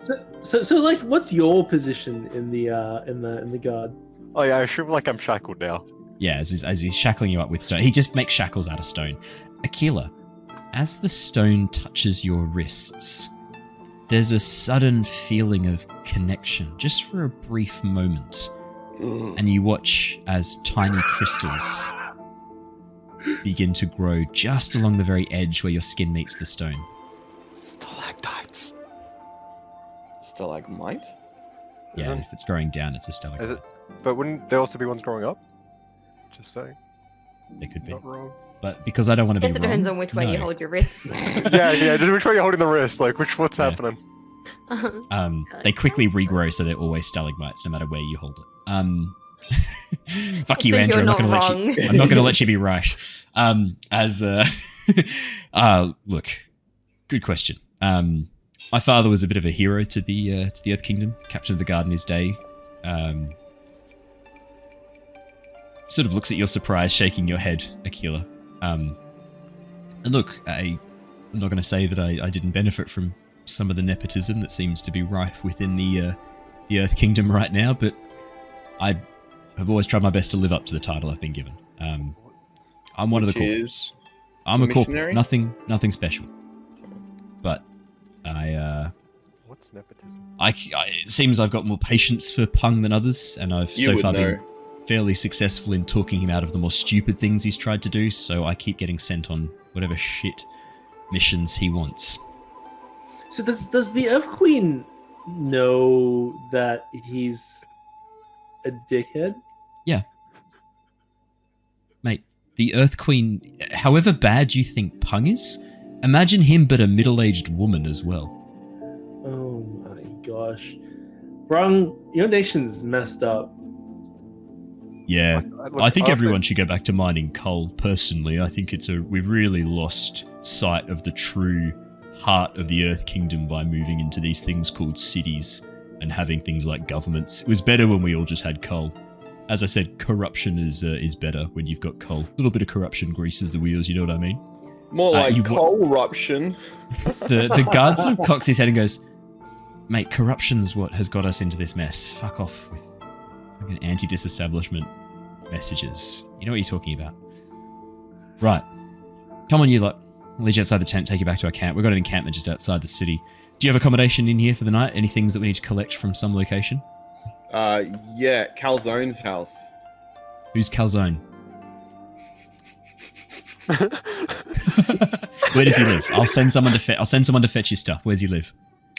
So like, what's your position in the guard? Oh yeah, I assume like I'm shackled now. Yeah, as he's shackling you up with stone. He just makes shackles out of stone. Aquila, as the stone touches your wrists, there's a sudden feeling of connection, just for a brief moment. And you watch as tiny crystals begin to grow just along the very edge where your skin meets the stone. Stalactites. Stalagmite? Yeah, Isn't- if it's growing down, it's a stalagmite. Is it? But wouldn't there also be ones growing up? Just saying. It could be. Not wrong. But because I don't want to be Guess it wrong, depends on which way you no. hold your wrists. yeah. Just which way you're holding the wrist? Like, what's Yeah. happening? They quickly regrow, so they're always stalagmites, no matter where you hold it. Fuck you, So Andrew. you're I'm not not going to let wrong. you. I'm not going to let you be right. Look, good question. My father was a bit of a hero to the Earth Kingdom, captain of the guard in his day. Sort of looks at your surprise, shaking your head, Aquila. And look, I'm not going to say that I didn't benefit from some of the nepotism that seems to be rife within the Earth Kingdom right now, but I have always tried my best to live up to the title I've been given. I'm one of the corporals. I'm a missionary? corporal. Nothing special. But What's nepotism? it seems I've got more patience for Pung than others, and I've You so would far know. been fairly successful in talking him out of the more stupid things he's tried to do, so I keep getting sent on whatever shit missions he wants. So does the Earth Queen know that he's a dickhead? Mate, the Earth Queen, however bad you think Pung is, imagine him but a middle-aged woman as well. Oh my gosh. Rung, your nation's messed up. Yeah, Look, I think honestly, everyone should go back to mining coal, personally. I think we've really lost sight of the true heart of the Earth Kingdom by moving into these things called cities and having things like governments. It was better when we all just had coal. As I said, corruption is better when you've got coal. A little bit of corruption greases the wheels, you know what I mean? More like you- corruption. The guard sort of cocks his head and goes, "Mate, corruption's what has got us into this mess. Fuck off with fucking anti-disestablishment messages. You know what you're talking about." Right. Come on, you lot. I'll lead you outside the tent, take you back to our camp. We've got an encampment just outside the city. Do you have accommodation in here for the night? Any things that we need to collect from some location? Yeah, Calzone's house. Who's Calzone? Where does he live? I'll send someone to fetch his stuff. Where's he live?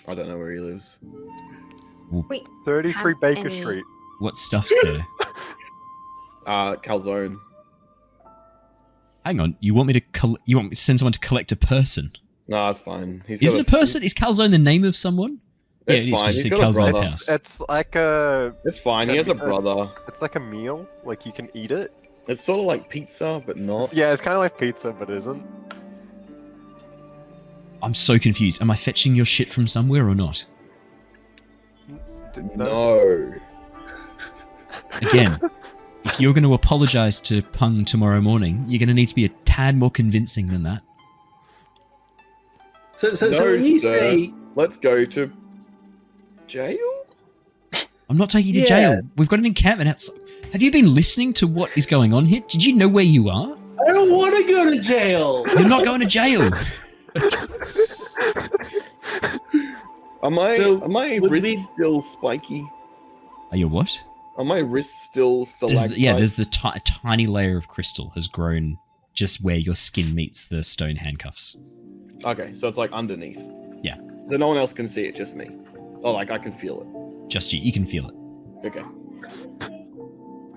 I don't know where he lives. Wait, 33 have Baker any- Street. What stuff's there? Calzone. Hang on. You want me to send someone to collect a person? No, it's fine. He's Is got it a person? Is Calzone the name of someone? It's it is, fine. 'cause you He's said got a Calzone's brother. house. It's like a. It's fine. He has a It's- brother. It's like a meal. Like you can eat it. It's sort of like pizza, but not. Yeah, it's kind of like pizza, but it isn't. I'm so confused. Am I fetching your shit from somewhere or not? No. Again, if you're going to apologize to Pung tomorrow morning, you're going to need to be a tad more convincing than that. So No, when you sir. say Let's go to jail. I'm not taking you to Yeah. jail. We've got an encampment outside. Have you been listening to what is going on here? Did you know where you are? I don't want to go to jail. You're not going to jail. Are my would wrists we- still spiky? Are you what? Are my wrists still stalactite? There's the tiny layer of crystal has grown just where your skin meets the stone handcuffs. Okay, so it's like underneath. Yeah. So no one else can see it, just me. Oh, like I can feel it. Just you. You can feel it. Okay.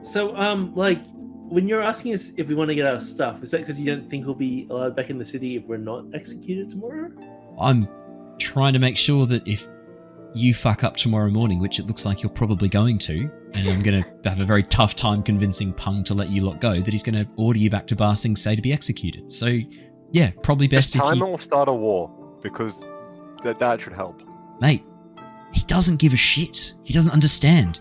So like when you're asking us if we want to get our stuff, is that because you don't think we'll be allowed back in the city if we're not executed tomorrow? I'm trying to make sure that if you fuck up tomorrow morning, which it looks like you're probably going to, and I'm going to have a very tough time convincing Pung to let you lot go, that he's going to order you back to Ba Sing Se to be executed. So, yeah, probably best This if time you... will start a war because that should help. Mate, he doesn't give a shit. He doesn't understand.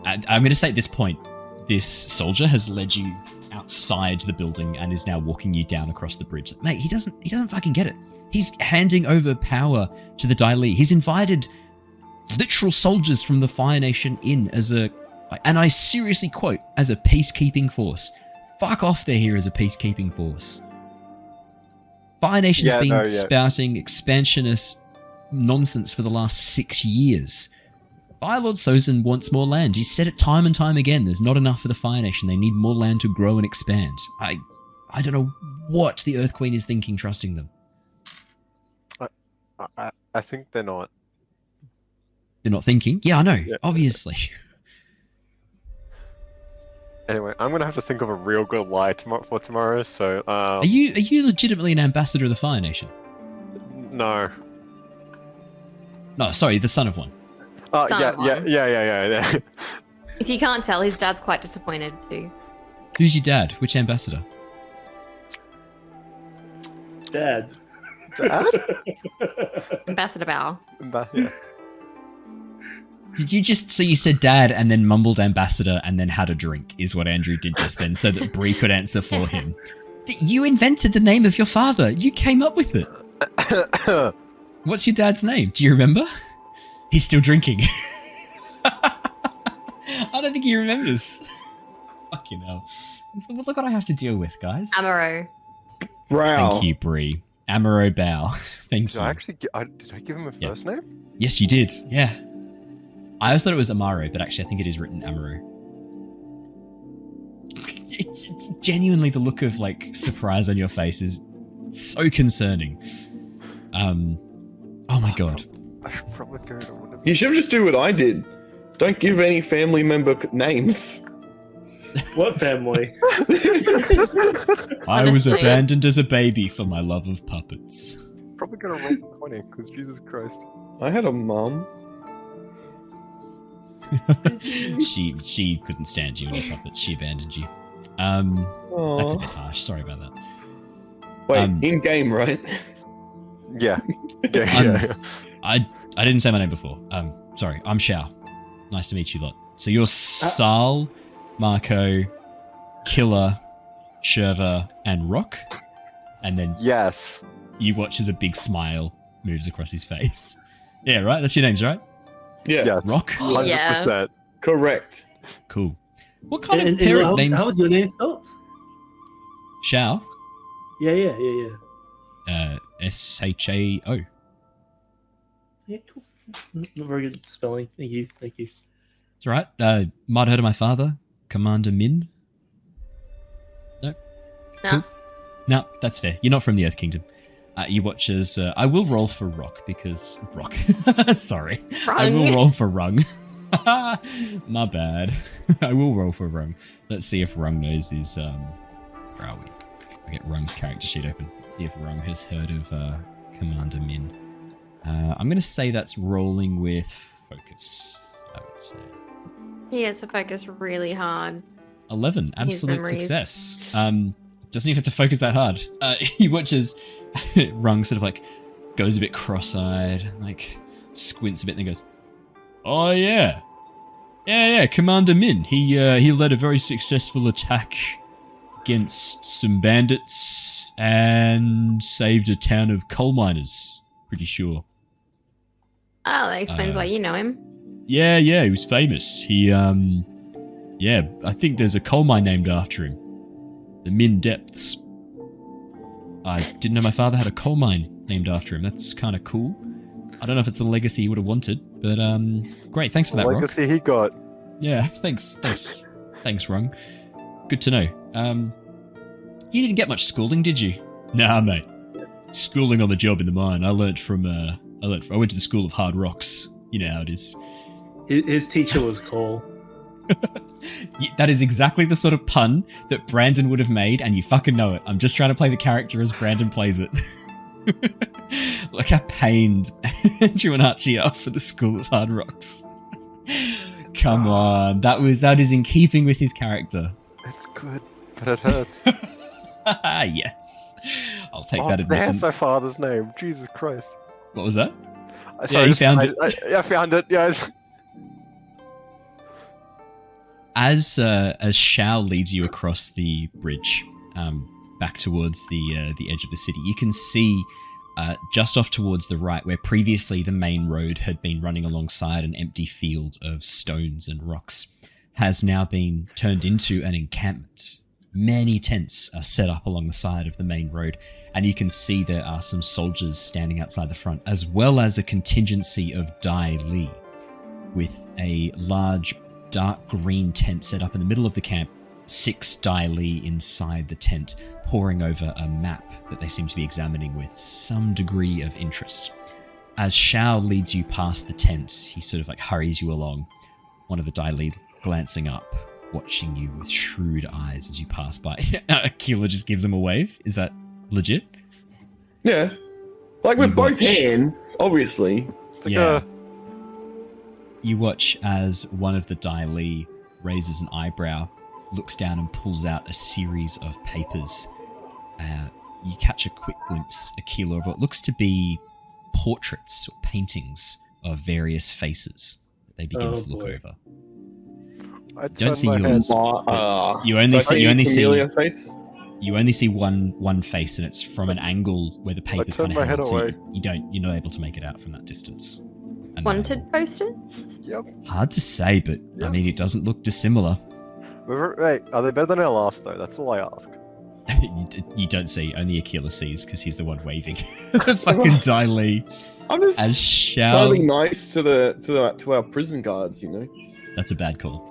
I'm going to say at this point, this soldier has led you outside the building and is now walking you down across the bridge. Mate, he doesn't fucking get it. He's handing over power to the Dai Li. He's invited literal soldiers from the Fire Nation in as a, and I seriously quote, as a peacekeeping force. Fuck off, they're here as a peacekeeping force. Fire Nation's been spouting expansionist nonsense for the last 6 years. Fire Lord Sozin wants more land. He's said it time and time again. There's not enough for the Fire Nation. They need more land to grow and expand. I don't know what the Earth Queen is thinking, trusting them. I think they're not. They're not thinking? Yeah, I know. Yeah. Obviously. Anyway, I'm gonna have to think of a real good lie for tomorrow. So, Are you legitimately an ambassador of the Fire Nation? No. No, sorry, the son of one. Son Yeah. of one. If If you can't tell, his dad's quite disappointed too. Who's your dad? Which ambassador? Dad. Dad? Ambassador Bao. Yeah. Did you just, so you said dad and then mumbled ambassador and then had a drink is what Andrew did just then so that Bree could answer for him. You invented the name of your father. You came up with it. What's your dad's name? Do you remember? He's still drinking. I don't think he remembers. Fucking hell. So look what I have to deal with, guys. Amaro. Brow. Thank you, Bree. Amaro Bao. Thank Did you. I actually? Did I give him a first name? Yes, you did. Yeah. I always thought it was Amaro, but actually I think it is written Amaro. Genuinely, the look of like surprise on your face is so concerning. Oh my god. I should probably go to You should just do what I did. Don't give any family member names. What family? I was Honestly. abandoned as a baby for my love of puppets. Probably gonna roll 20, because Jesus Christ. I had a mum. She couldn't stand you and your puppets. She abandoned you. That's a bit Aww. harsh. Sorry about that. Wait, Um, in game, right? Yeah. Yeah. I didn't say my name before. Sorry, I'm Shao. Nice to meet you lot. So you're Sal, Mako, Killer, Shurva, and Rock, and then Yes. you watch as a big smile moves across his face. Yeah, right. That's your names, right? Yeah. Yes. Rock. 100%. Correct. Cool. What kind of And parent how names? was your name spelled? Shao. Yeah. Shao. Yeah, cool. Not very good spelling. Thank you. That's right. Might have heard of my father, Commander Min. No. No, that's fair. You're not from the Earth Kingdom. You watch as I will roll for Rock because Rock. Sorry, I will Rung. roll for Rung. My bad. I will roll for Rung. Let's see if Rung knows his. Where are we? I get Rung's character sheet open. Let's see if Rung has heard of Commander Min. I'm going to say that's rolling with focus. I would say He has to focus really hard. 11, absolute memories. success. Doesn't even have to focus that hard. He watches Rung sort of like goes a bit cross-eyed, like squints a bit, and then goes, "Oh yeah, Commander Min. He led a very successful attack against some bandits and saved a town of coal miners. Pretty sure. Oh, that explains why you know him. Yeah, he was famous. He I think there's a coal mine named after him. The Min Depths. I didn't know my father had a coal mine named after him. That's kind of cool. I don't know if it's the legacy he would have wanted, but great. Thanks for that, Rock. Legacy he got. Yeah, thanks, Rung. Good to know. You didn't get much schooling, did you? Nah, mate. Schooling on the job in the mine. I went to the school of hard rocks. You know how it is. His teacher was Cole. That is exactly the sort of pun that Brandon would have made, and you fucking know it. I'm just trying to play the character as Brandon plays it. Look how pained Andrew and Archie are for the School of Hard Rocks. Come on, that is in keeping with his character. It's good, but it hurts. Yes, I'll take that There's admittance. my father's name. Jesus Christ. What was that? Sorry, you found it. I found it, guys. As Shao leads you across the bridge, back towards the edge of the city, you can see just off towards the right, where previously the main road had been running alongside an empty field of stones and rocks, has now been turned into an encampment. Many tents are set up along the side of the main road, and you can see there are some soldiers standing outside the front, as well as a contingency of Dai Li, with a large dark green tent set up in the middle of the camp, 6 Dai Li inside the tent, poring over a map that they seem to be examining with some degree of interest. As Shao leads you past the tent, he sort of like hurries you along, one of the Dai Li glancing up, watching you with shrewd eyes as you pass by. Aquila just gives him a wave. Is that legit? Yeah. Like with You both watch. hands, obviously. It's like Yeah. You watch as one of the Dai Li raises an eyebrow, looks down and pulls out a series of papers. You catch a quick glimpse, Aquila, of what looks to be portraits or paintings of various faces that they begin Oh, to look boy. over. I Don't turned see my head. yours. You only see face. You only see one face, and it's from an angle where the paper's turned kind my of head held, so away. you're not able to make it out from that distance. And, Wanted posters? Yep. hard to say, but I Yeah. mean, it doesn't look dissimilar. Wait, are they better than our last, though? That's all I ask. You don't see, only Aquila sees, because he's the one waving. The fucking Dai Li. I'm just As Shao... trying to be nice to our prison guards, you know. That's a bad call.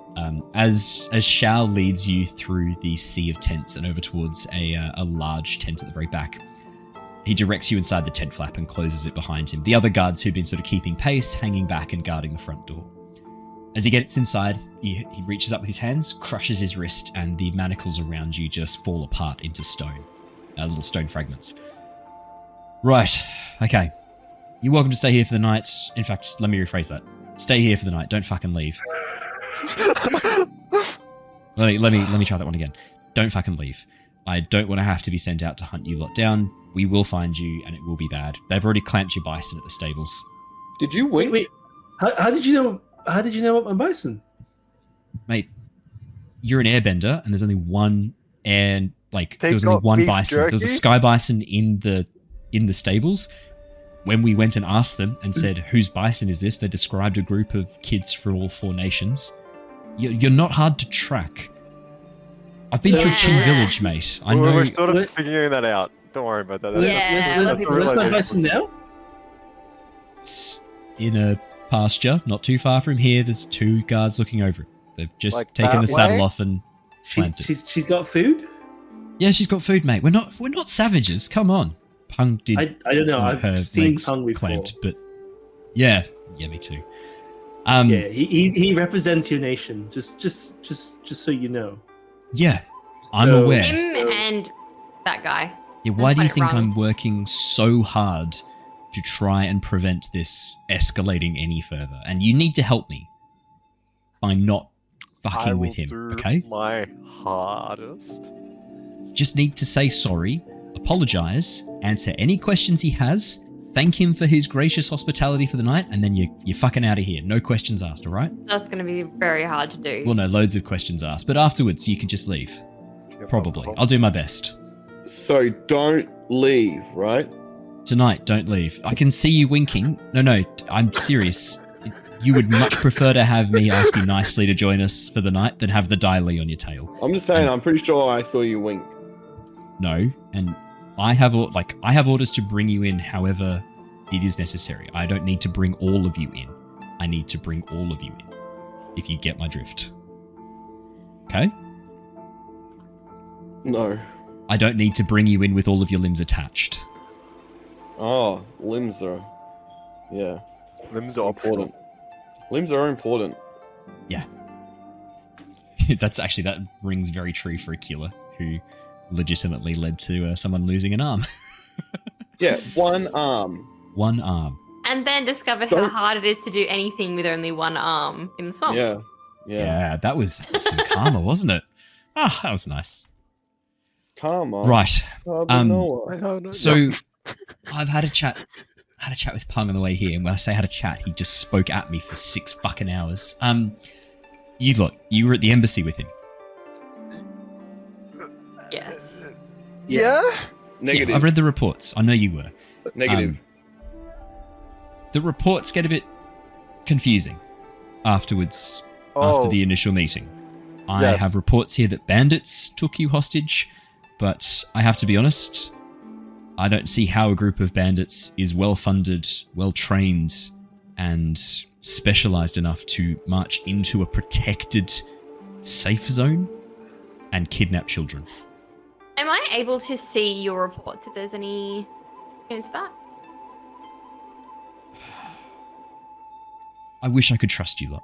As Shao leads you through the sea of tents and over towards a large tent at the very back, he directs you inside the tent flap and closes it behind him. The other guards who've been sort of keeping pace, hanging back and guarding the front door. As he gets inside, he reaches up with his hands, crushes his wrist, and the manacles around you just fall apart into stone. Little stone fragments. Right. Okay. You're welcome to stay here for the night. In fact, let me rephrase that. Stay here for the night. Don't fucking leave. Let me try that one again. Don't fucking leave. I don't want to have to be sent out to hunt you lot down. We will find you, and it will be bad. They've already clamped your bison at the stables. Did you wink? Wait. How did you know? How did you know about my bison? Mate, you're an airbender, and there's only one air. Like They there was only got one beef bison. There was a jerky? sky bison in the stables. When we went and asked them and said, "Whose bison is this?" they described a group of kids from all 4 nations. You're not hard to track. I've been through Chin Village, mate. I know. We're sort of What? figuring that out. Don't worry about that. Yeah. Where's my bison now? It's in a pasture not too far from here. There's 2 guards looking over it. They've just Like taken that the saddle way? off and clamped it. She's got food. Yeah, she's got food, mate. We're not savages. Come on. Pung did. I don't know. want her I've seen legs Pung before. clamped, but yeah, me too. Yeah, he represents your nation. Just so you know. Yeah, I'm So- aware. Him and that guy. Yeah, why do you Quite think wrong. I'm working so hard to try and prevent this escalating any further? And you need to help me by not I fucking will with him, do okay? my hardest. Just need to say sorry, apologize, answer any questions he has, thank him for his gracious hospitality for the night, and then you're fucking out of here. No questions asked, all right? That's going to be very hard to do. Well, no, loads of questions asked, but afterwards you can just leave. Probably. I'll do my best. So don't leave, right? Tonight, don't leave. I can see you winking. No, I'm serious. You would much prefer to have me ask you nicely to join us for the night than have the dialy on your tail. I'm just saying. I'm pretty sure I saw you wink. No, and I have orders to bring you in however it is necessary. I don't need to bring all of you in. I need to bring all of you in. If you get my drift. Okay? No. I don't need to bring you in with all of your limbs attached. Oh, limbs are. Yeah, Limbs are optional. important. Limbs are important. Yeah. That rings very true for Aquila, who legitimately led to someone losing an arm. Yeah, one arm. One arm. And then discovered how Don't- hard it is to do anything with only one arm in the swamp. Yeah. Yeah, that was some karma, wasn't it? Ah, that was nice. Come on. Right. Noah. So I've had a chat with Pung on the way here, and when I say had a chat, he just spoke at me for 6 fucking hours. You were at the embassy with him. Yes. Yeah? Negative. Yeah, I've read the reports. I know you were. Negative. The reports get a bit confusing afterwards, after the initial meeting. I Yes. have reports here that bandits took you hostage, but I have to be honest, I don't see how a group of bandits is well-funded, well-trained, and specialized enough to march into a protected safe zone and kidnap children. Am I able to see your reports if there's any evidence of that? I wish I could trust you lot.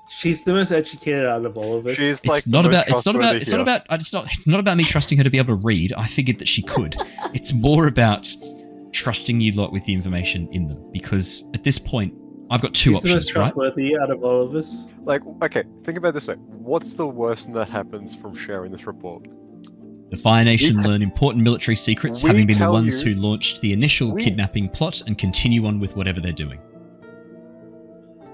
She's the most educated out of all of us. She's like It's not the about. most It's not about. trustworthy It's not here. about. It's not about me trusting her to be able to read. I figured that she could. It's more about trusting you lot with the information in them, because at this point, I've got 2 She's the most options, right? trustworthy out of all of us. Like, okay, think about it this way. What's the worst thing that happens from sharing this report? The Fire Nation We- learn important military secrets, we having been the tell ones you- who launched the initial we- kidnapping plot, and continue on with whatever they're doing.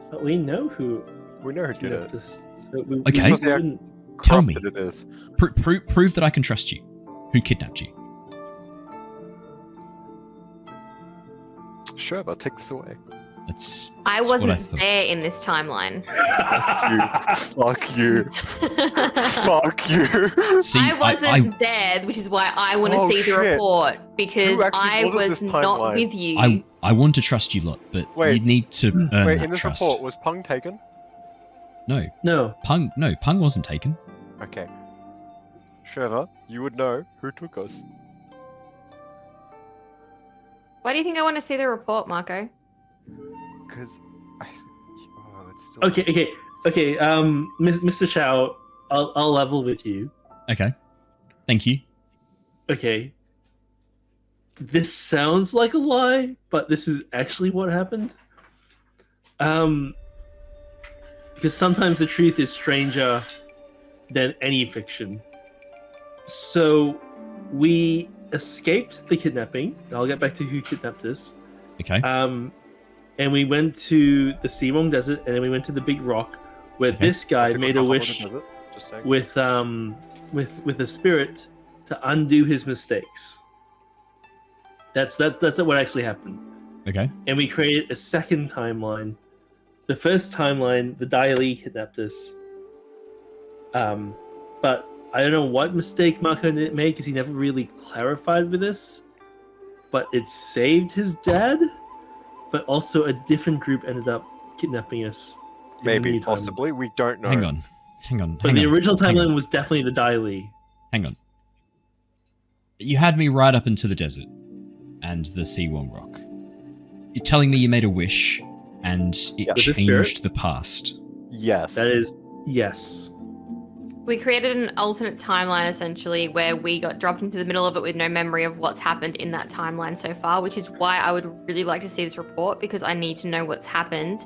But we know who We know who did kidnapped it. us. So we Okay. wouldn't- Tell me. Corrupted it is. Prove that I can trust you. Who kidnapped you? Shurva, take this away. That's. I that's what wasn't thought. there in this timeline. Fuck you. Fuck you. See, I wasn't there, which is why I want to Oh, see the shit. report, because Who actually I was at was this not timeline? with you. I want to trust you lot, but Wait. you need to earn Wait, that in this trust. report, was Pung taken? No, No. Pung wasn't taken. Okay. Shurva, you would know who took us. Why do you think I want to see the report, Mako? Because it's still... Okay. Okay, Mr. Chow, I'll level with you. Okay. Thank you. Okay. This sounds like a lie, but this is actually what happened. Because sometimes the truth is stranger than any fiction. So we escaped the kidnapping. I'll get back to who kidnapped us. Okay. And we went to the Seawong Desert, and then we went to the Big Rock, where this guy made a wish with a spirit to undo his mistakes. That's what actually happened. Okay. And we created a second timeline. The first timeline, the Dai Li kidnapped us. But I don't know what mistake Mako made because he never really clarified with us. But it saved his dad. But also a different group ended up kidnapping us. Maybe, possibly. We don't know. Hang on. But the original timeline was definitely the Dai Li. Hang on. You had me right up into the desert and the Seawong Rock. You're telling me you made a wish and it changed the past. Yes. That is, yes. We created an alternate timeline, essentially, where we got dropped into the middle of it with no memory of what's happened in that timeline so far, which is why I would really like to see this report, because I need to know what's happened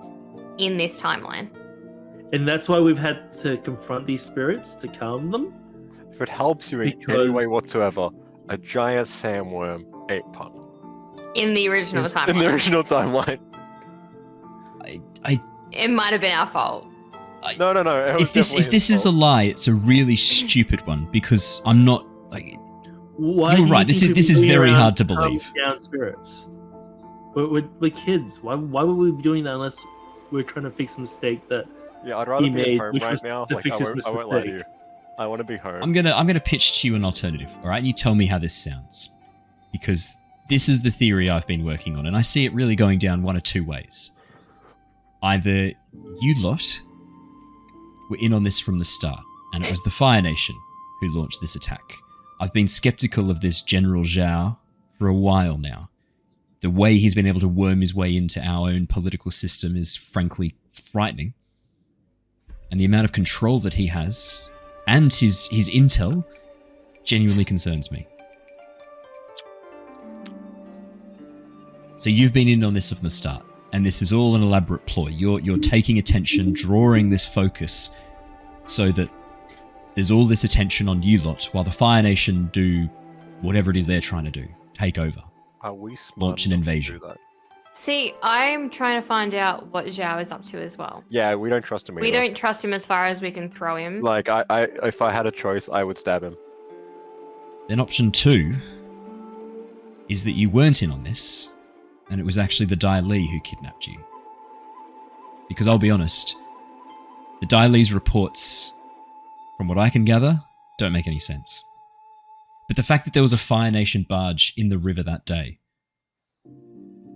in this timeline. And that's why we've had to confront these spirits to calm them. If it helps you in any way whatsoever, a giant sandworm ate Pun. In the original timeline. In the original timeline. It might have been our fault. No. If this is a lie, it's a really stupid one because I'm not like. Why you're right. This is very hard to believe. Down spirits. We're kids. Why would we be doing that unless we're trying to fix a mistake that I'd rather he be made, at home right now. To fix his I won't lie to you. I want to be home. I'm gonna pitch to you an alternative. All right, you tell me how this sounds, because this is the theory I've been working on, and I see it really going down one of two ways. Either you lot were in on this from the start, and it was the Fire Nation who launched this attack. I've been skeptical of this General Zhao for a while now. The way he's been able to worm his way into our own political system is frankly frightening. And the amount of control that he has, and his intel, genuinely concerns me. So you've been in on this from the start, and this is all an elaborate ploy. You're taking attention, drawing this focus, so that there's all this attention on you lot, while the Fire Nation do whatever it is they're trying to do, take over. Are we smart launch an invasion? To do that? See, I'm trying to find out what Zhao is up to as well. Yeah, we don't trust him either. We don't trust him as far as we can throw him. Like, if I had a choice, I would stab him. Then option 2 is that you weren't in on this, and it was actually the Dai Li who kidnapped you. Because I'll be honest, the Dai Li's reports, from what I can gather, don't make any sense. But the fact that there was a Fire Nation barge in the river that day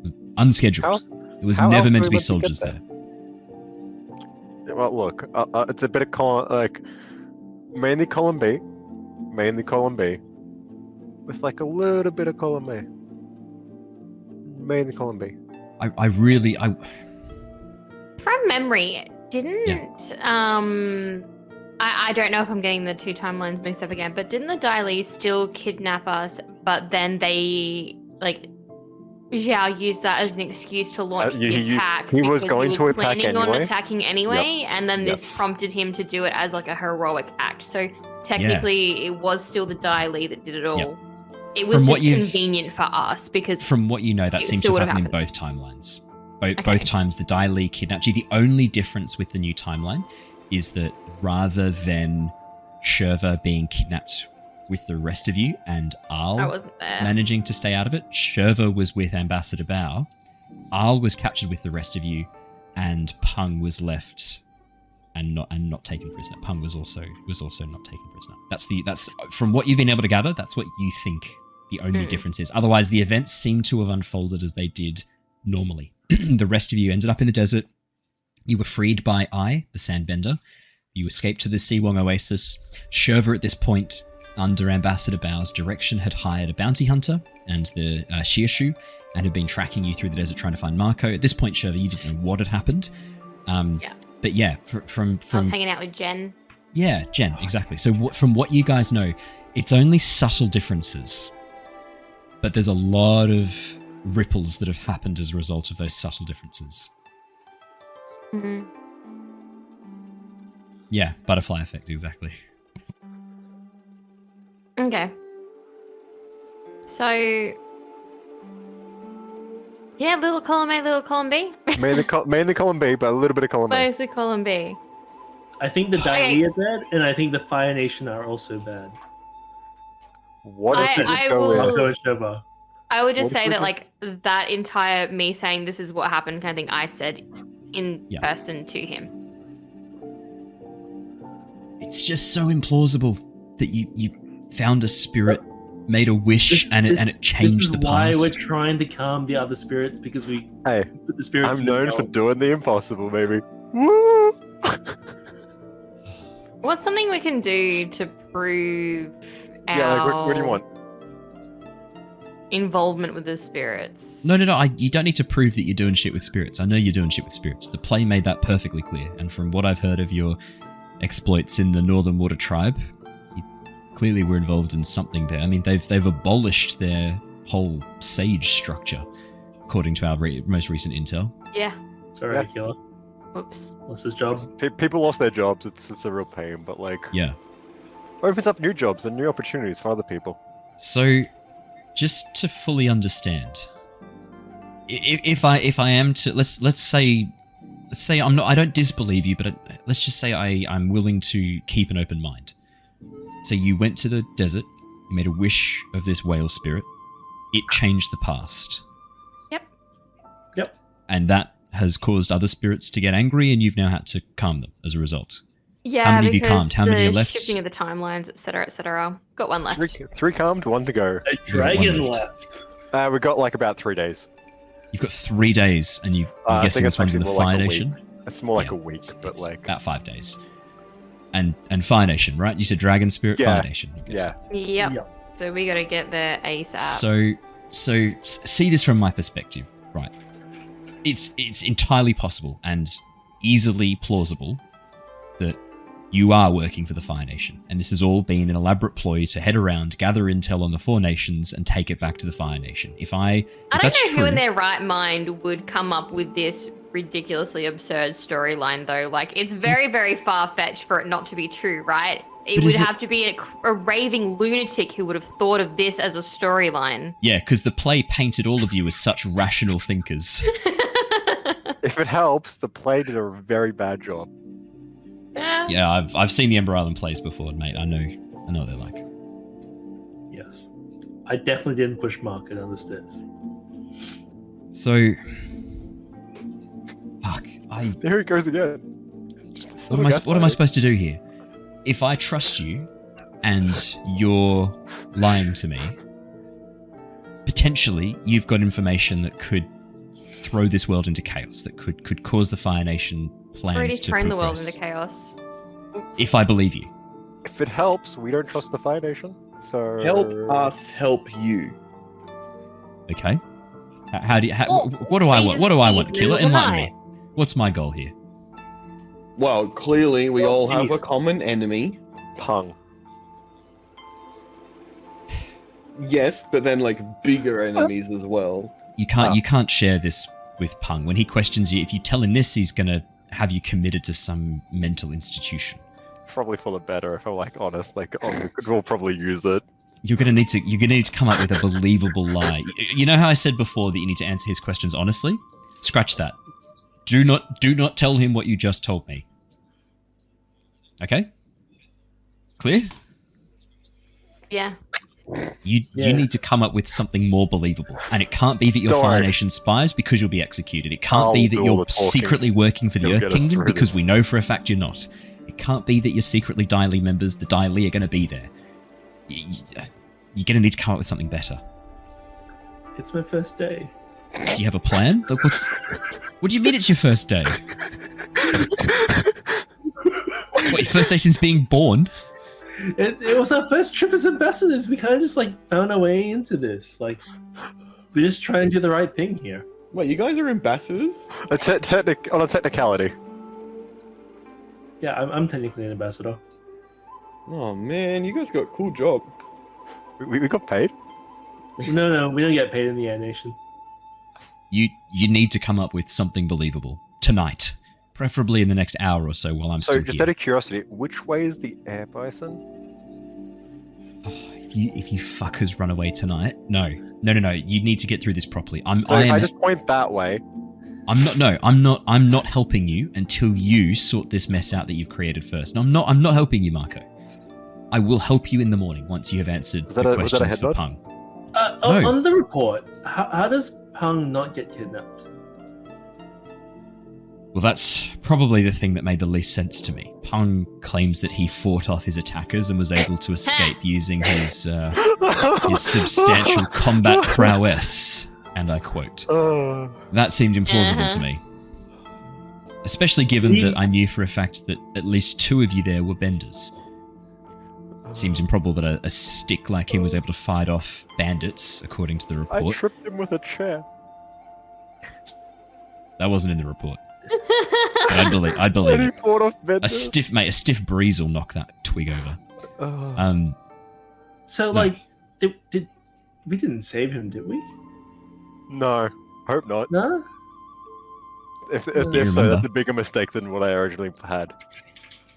was unscheduled. It was never meant to be soldiers there. Well, look, it's a bit of mainly column B, with like a little bit of column A. Mainly column B. From memory, I don't know if I'm getting the two timelines mixed up again, but didn't the Dai Li still kidnap us, but then they, Zhao used that as an excuse to launch the attack? He was going to attack anyway. on attacking anyway, and then this prompted him to do it as a heroic act. So technically, it was still the Dai Li that did it all. Yep. It was just convenient for us because... From what you know, that seems to have happened in both timelines. Both times the Dai Li kidnapped you. The only difference with the new timeline is that rather than Shurva being kidnapped with the rest of you and Aal managing to stay out of it, Shurva was with Ambassador Bao, Aal was captured with the rest of you, and Pung was left and not taken prisoner. Pung was also not taken prisoner. That's from what you've been able to gather, that's what you think the only difference is. Otherwise, the events seem to have unfolded as they did normally. The rest of you ended up in the desert. You were freed by Ai, the Sandbender. You escaped to the Seawong Oasis. Shurva at this point, under Ambassador Bao's direction, had hired a bounty hunter and the Shiashu and had been tracking you through the desert trying to find Mako. At this point, Shurva, you didn't know what had happened. But But yeah, from I was hanging out with Jen. yeah, Jen, exactly. So from what you guys know, it's only subtle differences, but there's a lot of ripples that have happened as a result of those subtle differences. Mm-hmm. Yeah, butterfly effect, exactly. Okay. So, yeah, little column A, little column B. Mainly column B, but a little bit of column A. Mostly column B. I think the diarrhea bad, and I think the Fire Nation are also bad. What if we just I go will- with... Mako and Shurva. I would just What if say we that, could- like, that entire me saying this is what happened kind of thing I said in Yeah. person to him. It's just so implausible that you found a spirit, made a wish, and it changed this is the why past. we're trying to calm the other spirits, because we Hey, put the spirits I'm in the known for cell. doing the impossible, baby. Woo! What's something we can do to prove Yeah, like, our what do you want? involvement with the spirits? No, you don't need to prove that you're doing shit with spirits. I know you're doing shit with spirits. The play made that perfectly clear, and from what I've heard of your exploits in the Northern Water Tribe, you clearly were involved in something there. I mean, they've abolished their whole sage structure, according to our most recent intel. Yeah. Sorry, Yeah. Aquila. Oops. Lost his job. People lost their jobs. It's a real pain, but like, Yeah. opens up new jobs and new opportunities for other people. So, just to fully understand, if I am to let's say I'm not, I don't disbelieve you, but let's just say I'm willing to keep an open mind. So you went to the desert, you made a wish of this whale spirit, it changed the past, Yep. and that has caused other spirits to get angry, and you've now had to calm them as a result. Yeah, How many have you because calmed? How many are the left? shifting of the timelines, etc., etc. Got one left. Three calmed, one to go. A dragon one left. We got like about 3 days. You've got 3 days, and I'm I guessing think this it's one's in the actually more Fire like a Nation. It's more like Yeah, a week, but it's like, about 5 days. And Fire Nation, right? You said Dragon Spirit, Yeah. Fire Nation. I'm guessing. yeah. Yep. So we gotta get there ASAP. So see this from my perspective, right? It's entirely possible and easily plausible that you are working for the Fire Nation, and this has all been an elaborate ploy to head around, gather intel on the Four Nations, and take it back to the Fire Nation. If I don't that's know true, who in their right mind would come up with this ridiculously absurd storyline, though. Like, it's very, very far-fetched for it not to be true, right? It But would is it- have to be a raving lunatic who would have thought of this as a storyline. yeah, because the play painted all of you as such rational thinkers. If it helps, the play did a very bad job. Yeah. Yeah, I've seen the Ember Island plays before, mate. I know what they're like. Yes. I definitely didn't push Mark down the stairs. So, fuck. There he goes again. Just a What am I supposed to do here? If I trust you and you're lying to me, potentially you've got information that could throw this world into chaos, that could cause the Fire Nation plans Already to thrown the world progress. into chaos. Oops. If I believe you. If it helps, we don't trust the Fire Nation, so... Help us help you. Okay? How do you... Well, what do I we want? just What do I need want, Killer? Blue Enlighten Night. me. What's my goal here? Well, clearly we all have a peace. common enemy. Pung. Yes, but then like bigger enemies as well. You can't share this with Pung. When he questions you, if you tell him this, he's gonna have you committed to some mental institution. Probably for the better, if I'm like honest. Like, we'll probably use it. You're gonna need to come up with a believable lie. You know how I said before that you need to answer his questions honestly? Scratch that. Do not tell him what you just told me. Okay? Clear? Yeah. You need to come up with something more believable. And it can't be that you're Don't Fire worry. Nation spies because you'll be executed. It can't I'll be that do all you're the talking. secretly working for the He'll Earth get us Kingdom through because this. we know for a fact you're not. It can't be that you're secretly Dai Li members. The Dai Li are going to be there. You're going to need to come up with something better. It's my first day. Do you have a plan? Like, what do you mean it's your first day? What, your first day since being born? It was our first trip as ambassadors. We kind of just like found our way into this. Like, we're just trying to do the right thing here. Wait, you guys are ambassadors? On a technicality. Yeah, I'm technically an ambassador. Oh man, you guys got a cool job. We got paid? No, we don't get paid in the Air Nation. You need to come up with something believable tonight, preferably in the next hour or so while I'm still So, just here. out of curiosity, which way is the air bison? If you fuckers run away tonight, no. You need to get through this properly. So if I just point that way. I'm not helping you until you sort this mess out that you've created first. No, I'm not helping you, Mako. I will help you in the morning once you have answered the questions for Pung. No. On the report, how does Pung not get kidnapped? Well, that's probably the thing that made the least sense to me. Pung claims that he fought off his attackers and was able to escape using his substantial combat prowess, and I quote. That seemed implausible to me. Especially given that I knew for a fact that at least 2 of you there were benders. It seems improbable that a stick like him was able to fight off bandits, according to the report. I tripped him with a chair. That wasn't in the report. I'd believe He it. fought off A stiff breeze will knock that twig over. So, No. like, did we didn't save him, did we? No, hope not. No. If so, remember? that's a bigger mistake than what I originally had.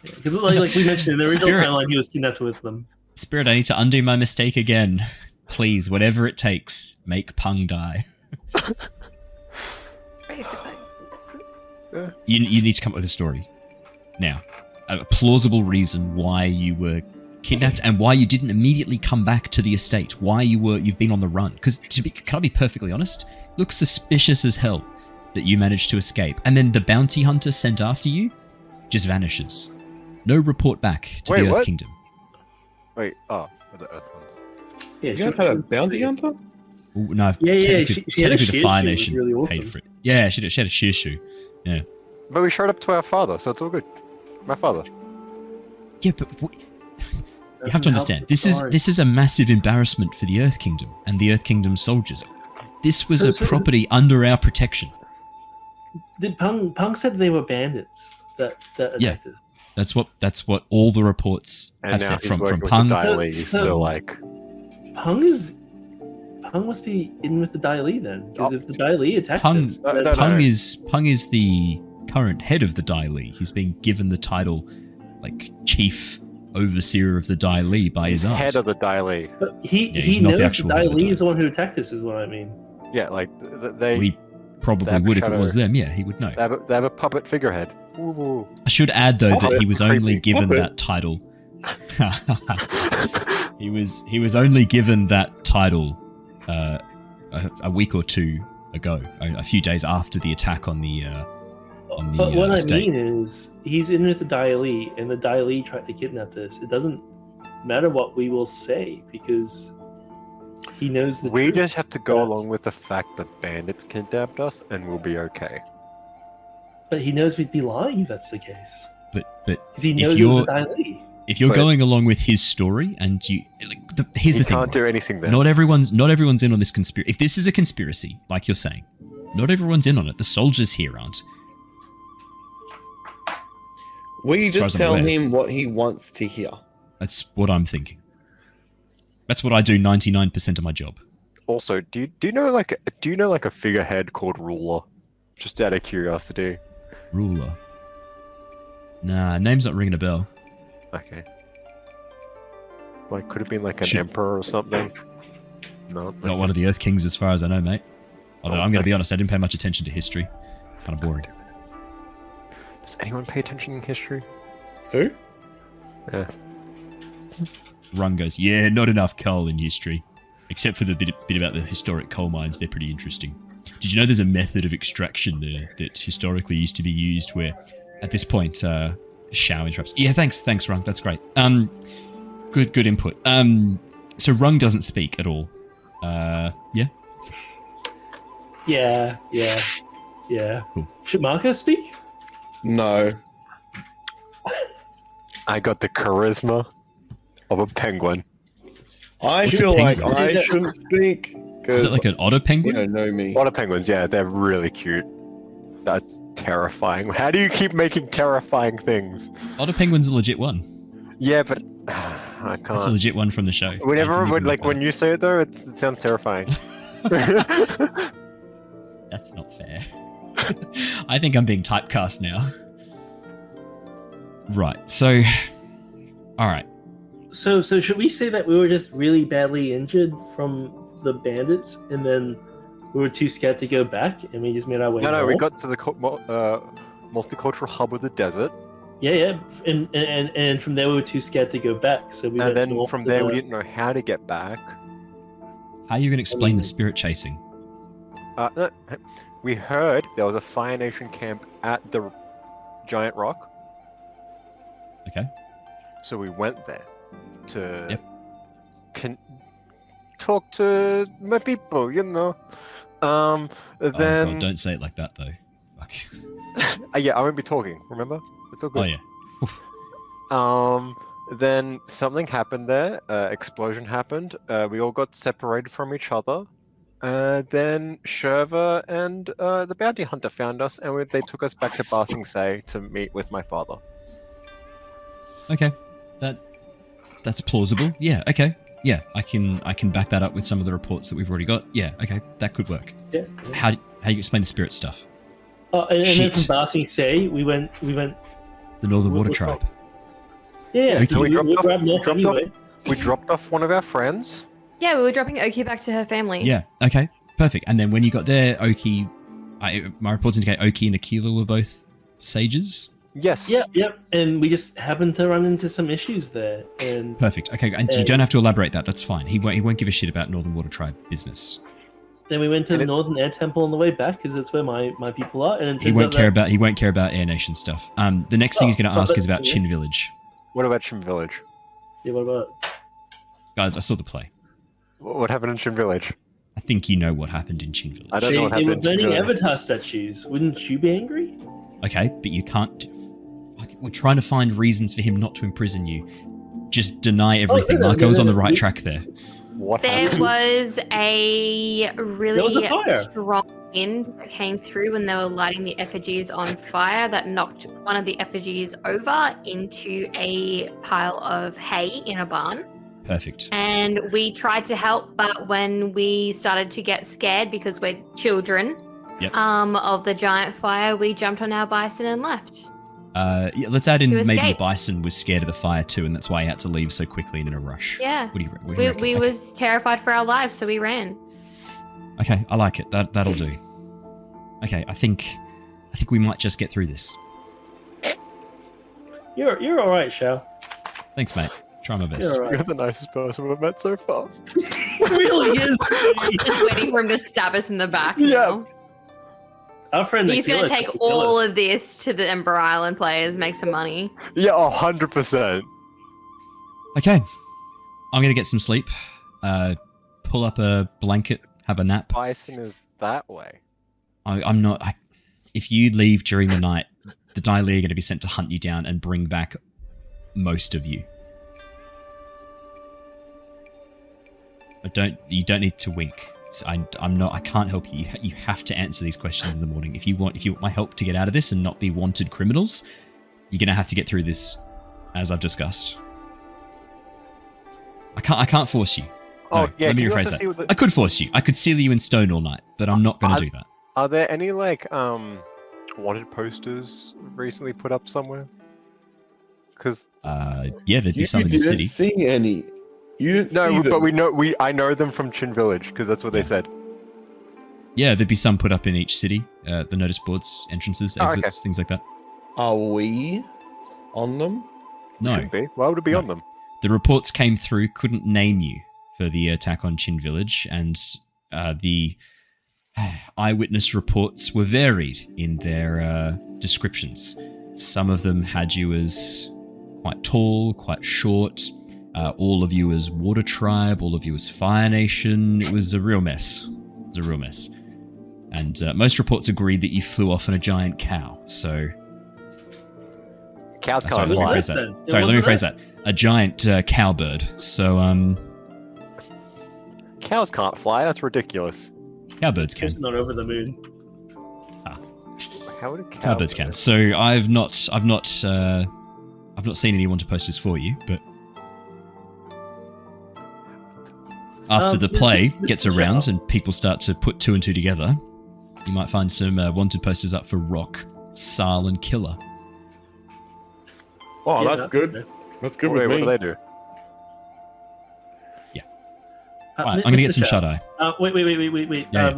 Because like we mentioned in the original Spirit. timeline, he was kidnapped with them. Spirit, I need to undo my mistake again. Please, whatever it takes, make Pung die. Basically. You need to come up with a story. Now, a plausible reason why you were kidnapped and why you didn't immediately come back to the estate. Why you've been on the run. Because can I be perfectly honest? Looks suspicious as hell that you managed to escape. And then the bounty hunter sent after you just vanishes. No report back to Wait, the Earth what? Kingdom. Wait, the Earth ones. Yeah, You guys had a bounty hunter? Ooh, no, Yeah, technically, she had a technically the sheer Fire shoe, it was Nation really awesome. paid for it. Yeah, she had a sheer shoe. Yeah. But we showed up to our father, so it's all good. My father. Yeah, but you have to understand. This is a massive embarrassment for the Earth Kingdom and the Earth Kingdom soldiers. This was So- a property under our protection. Did Pung said they were bandits that Yeah. attacked us? That's what all the reports And have now said he's from working with Pung. the Daily, So- so like... Pung must be in with the Dai Li then, because if the Dai Li attacked Pung, us, No, then- no, no. Pung is the current head of the Dai Li. He's been given the title like chief overseer of the Dai Li by He's his aunt. head of the Daily. but he Yeah, he's he not the knows the actual Dai head of the Li is Dai the one who attacked us, is what I mean. Yeah, like, they... We probably That would if it shadow- was them. Yeah, he would know. They have a puppet figurehead. Ooh. I should add though Oh, that he that's was only creepy. given Puppet. that title. he was only given that title a week or 2 ago, a few days after the attack on the But what I estate. mean is, he's in with the Dai Li, and the Dai Li tried to kidnap us. It doesn't matter what we will say, because he knows the We truth. just have to go That's- along with the fact that bandits kidnapped us, and we'll be okay. But he knows we'd be lying if that's the case. But Because he If knows it was you're- a Dai Li. if you're But- going along with his story and you here's You the thing, can't right? do anything then. Not everyone's in on this conspiracy. If this is a conspiracy, like you're saying, not everyone's in on it. The soldiers here aren't. We As far just as I'm tell aware. him what he wants to hear. That's what I'm thinking. That's what I do 99% of my job. Also, do you know like a figurehead called Ruler? Just out of curiosity. Ruler. Nah, name's not ringing a bell. Okay. Like, could have been like an Should- emperor or something. No. Not one of the Earth Kings, as far as I know, mate. Although Oh, I'm going to be okay. honest, I didn't pay much attention to history. Kind of boring. Does anyone pay attention in history? Who? Yeah. Rung goes, yeah, not enough coal in history. Except for the bit about the historic coal mines, they're pretty interesting. Did you know there's a method of extraction there that historically used to be used where, at this point, Shao interrupts. Yeah, thanks, Rung, that's great. Good input. So Rung doesn't speak at all. Yeah? Yeah. Cool. Should Mako speak? No. I got the charisma of a penguin. I What's a feel like penguin? I shouldn't speak Is because it like an otter you penguin? don't know me. A lot of penguins, yeah, they're really cute. That's terrifying. How do you keep making terrifying things? Otter Penguin's a legit one. Yeah, but I can't. That's a legit one from the show. Whenever, when you say it though, it sounds terrifying. That's not fair. I think I'm being typecast now. Right, so... Alright. So should we say that we were just really badly injured from the bandits, and then we were too scared to go back, and we just made our way No, north? we got to the multicultural hub of the desert. Yeah, and from there we were too scared to go back, so we And went then north from to there the- we didn't know how to get back. How are you going to explain the spirit chasing? No, we heard there was a Fire Nation camp at the giant rock. Okay. So we went there to Yep. talk to my people, you know. Oh, Then God, don't say it like that, though. Fuck. yeah, I won't be talking. Remember, it's all good. Oh, yeah. Then something happened there. Explosion happened. We all got separated from each other. Then Shurva and the bounty hunter found us, and they took us back to Ba Sing Se to meet with my father. Okay. That's plausible. Yeah, okay. Yeah, I can back that up with some of the reports that we've already got. Yeah, okay. That could work. Yeah. How do you explain the spirit stuff? Oh, and then Shit. from Ba Sing Se, we went. The Northern Water Tribe. Yeah, Okay. because we grabbed north anyway. We dropped off one of our friends. Yeah, we were dropping Oki back to her family. Yeah, okay. Perfect. And then when you got there, Oki... my reports indicate Oki and Aquila were both sages? Yes. Yep. And we just happened to run into some issues there. And Perfect. Okay, and you don't have to elaborate that. That's fine. He won't give a shit about Northern Water Tribe business. then we went to the Northern Air Temple on the way back because that's where my people are. And it He turns won't out care that- about Air Nation stuff. The next thing he's going to ask is about Chin Village. What about Shin Village? Yeah, what about? Guys, I saw the play. What happened in Shin Village? I think you know what happened in Chin Village. I don't know what They happened were in Shin burning Village. Avatar statues. Wouldn't you be angry? Okay, but you can't... We're trying to find reasons for him not to imprison you. Just deny everything. no, Marco's no, on the no, right we- track there. What There happened? was a really There was a fire. strong wind that came through when they were lighting the effigies on fire that knocked one of the effigies over into a pile of hay in a barn. Perfect. And we tried to help, but when we started to get scared because we're children Yep. of the giant fire, we jumped on our bison and left. Yeah, let's add in To maybe the escape. bison was scared of the fire too, and that's why he had to leave so quickly and in a rush. Yeah. What do you We reckon? Okay. was terrified for our lives, so we ran. Okay, I like it. That'll do. Okay, I think we might just get through this. You're all right, Shao. Thanks, mate. Try my best. You're all You're right. the nicest person we've met so far. It really is. Just waiting for him to stab us in the back. Yeah. now. Our friend He's going to Aquila take could kill all us. of this to the Ember Island players, make some money. Yeah, 100%. Okay, I'm gonna get some sleep. Pull up a blanket, have a nap. Bison is that way. I'm not. If you leave during the night, the Daily are going to be sent to hunt you down and bring back most of you. You don't need to wink. I'm not. I can't help you. You have to answer these questions in the morning. If you want my help to get out of this and not be wanted criminals, you're going to have to get through this, as I've discussed. I can't force you. Oh, No, yeah, let me can you rephrase also that. see what the- I could force you. I could seal you in stone all night, but I'm not going to do that. Are there any, wanted posters recently put up somewhere? Because Yeah, there'd be some in the city. see any. You didn't see no, them. but I know them from Chin Village because that's what they said. Yeah, there'd be some put up in each city. The notice boards, entrances, Oh, okay. exits, things like that. Are we on them? No, Shouldn't be. Why would it be No. on them? the reports came through, couldn't name you for the attack on Chin Village, and the eyewitness reports were varied in their descriptions. Some of them had you as quite tall, quite short, all of you as Water Tribe, all of you as Fire Nation. It was a real mess. It was a real mess. And most reports agreed that you flew off on a giant cow, so... Cows Sorry, can't let me fly. rephrase then. that. It Sorry, let me wasn't rephrase that. A giant cowbird. So, Cows can't fly. That's ridiculous. cowbirds It's can. just not over the moon. How would a Cowbirds can. So I've not seen anyone to post this for you, but after the play gets around and people start to put 2 and 2 together, you might find some wanted posters up for Rock, Sal, and Killer. Oh, Yeah, that's good. That's good Wait, with me. what do they do? Right, I'm gonna get some shut eye. Wait. Yeah.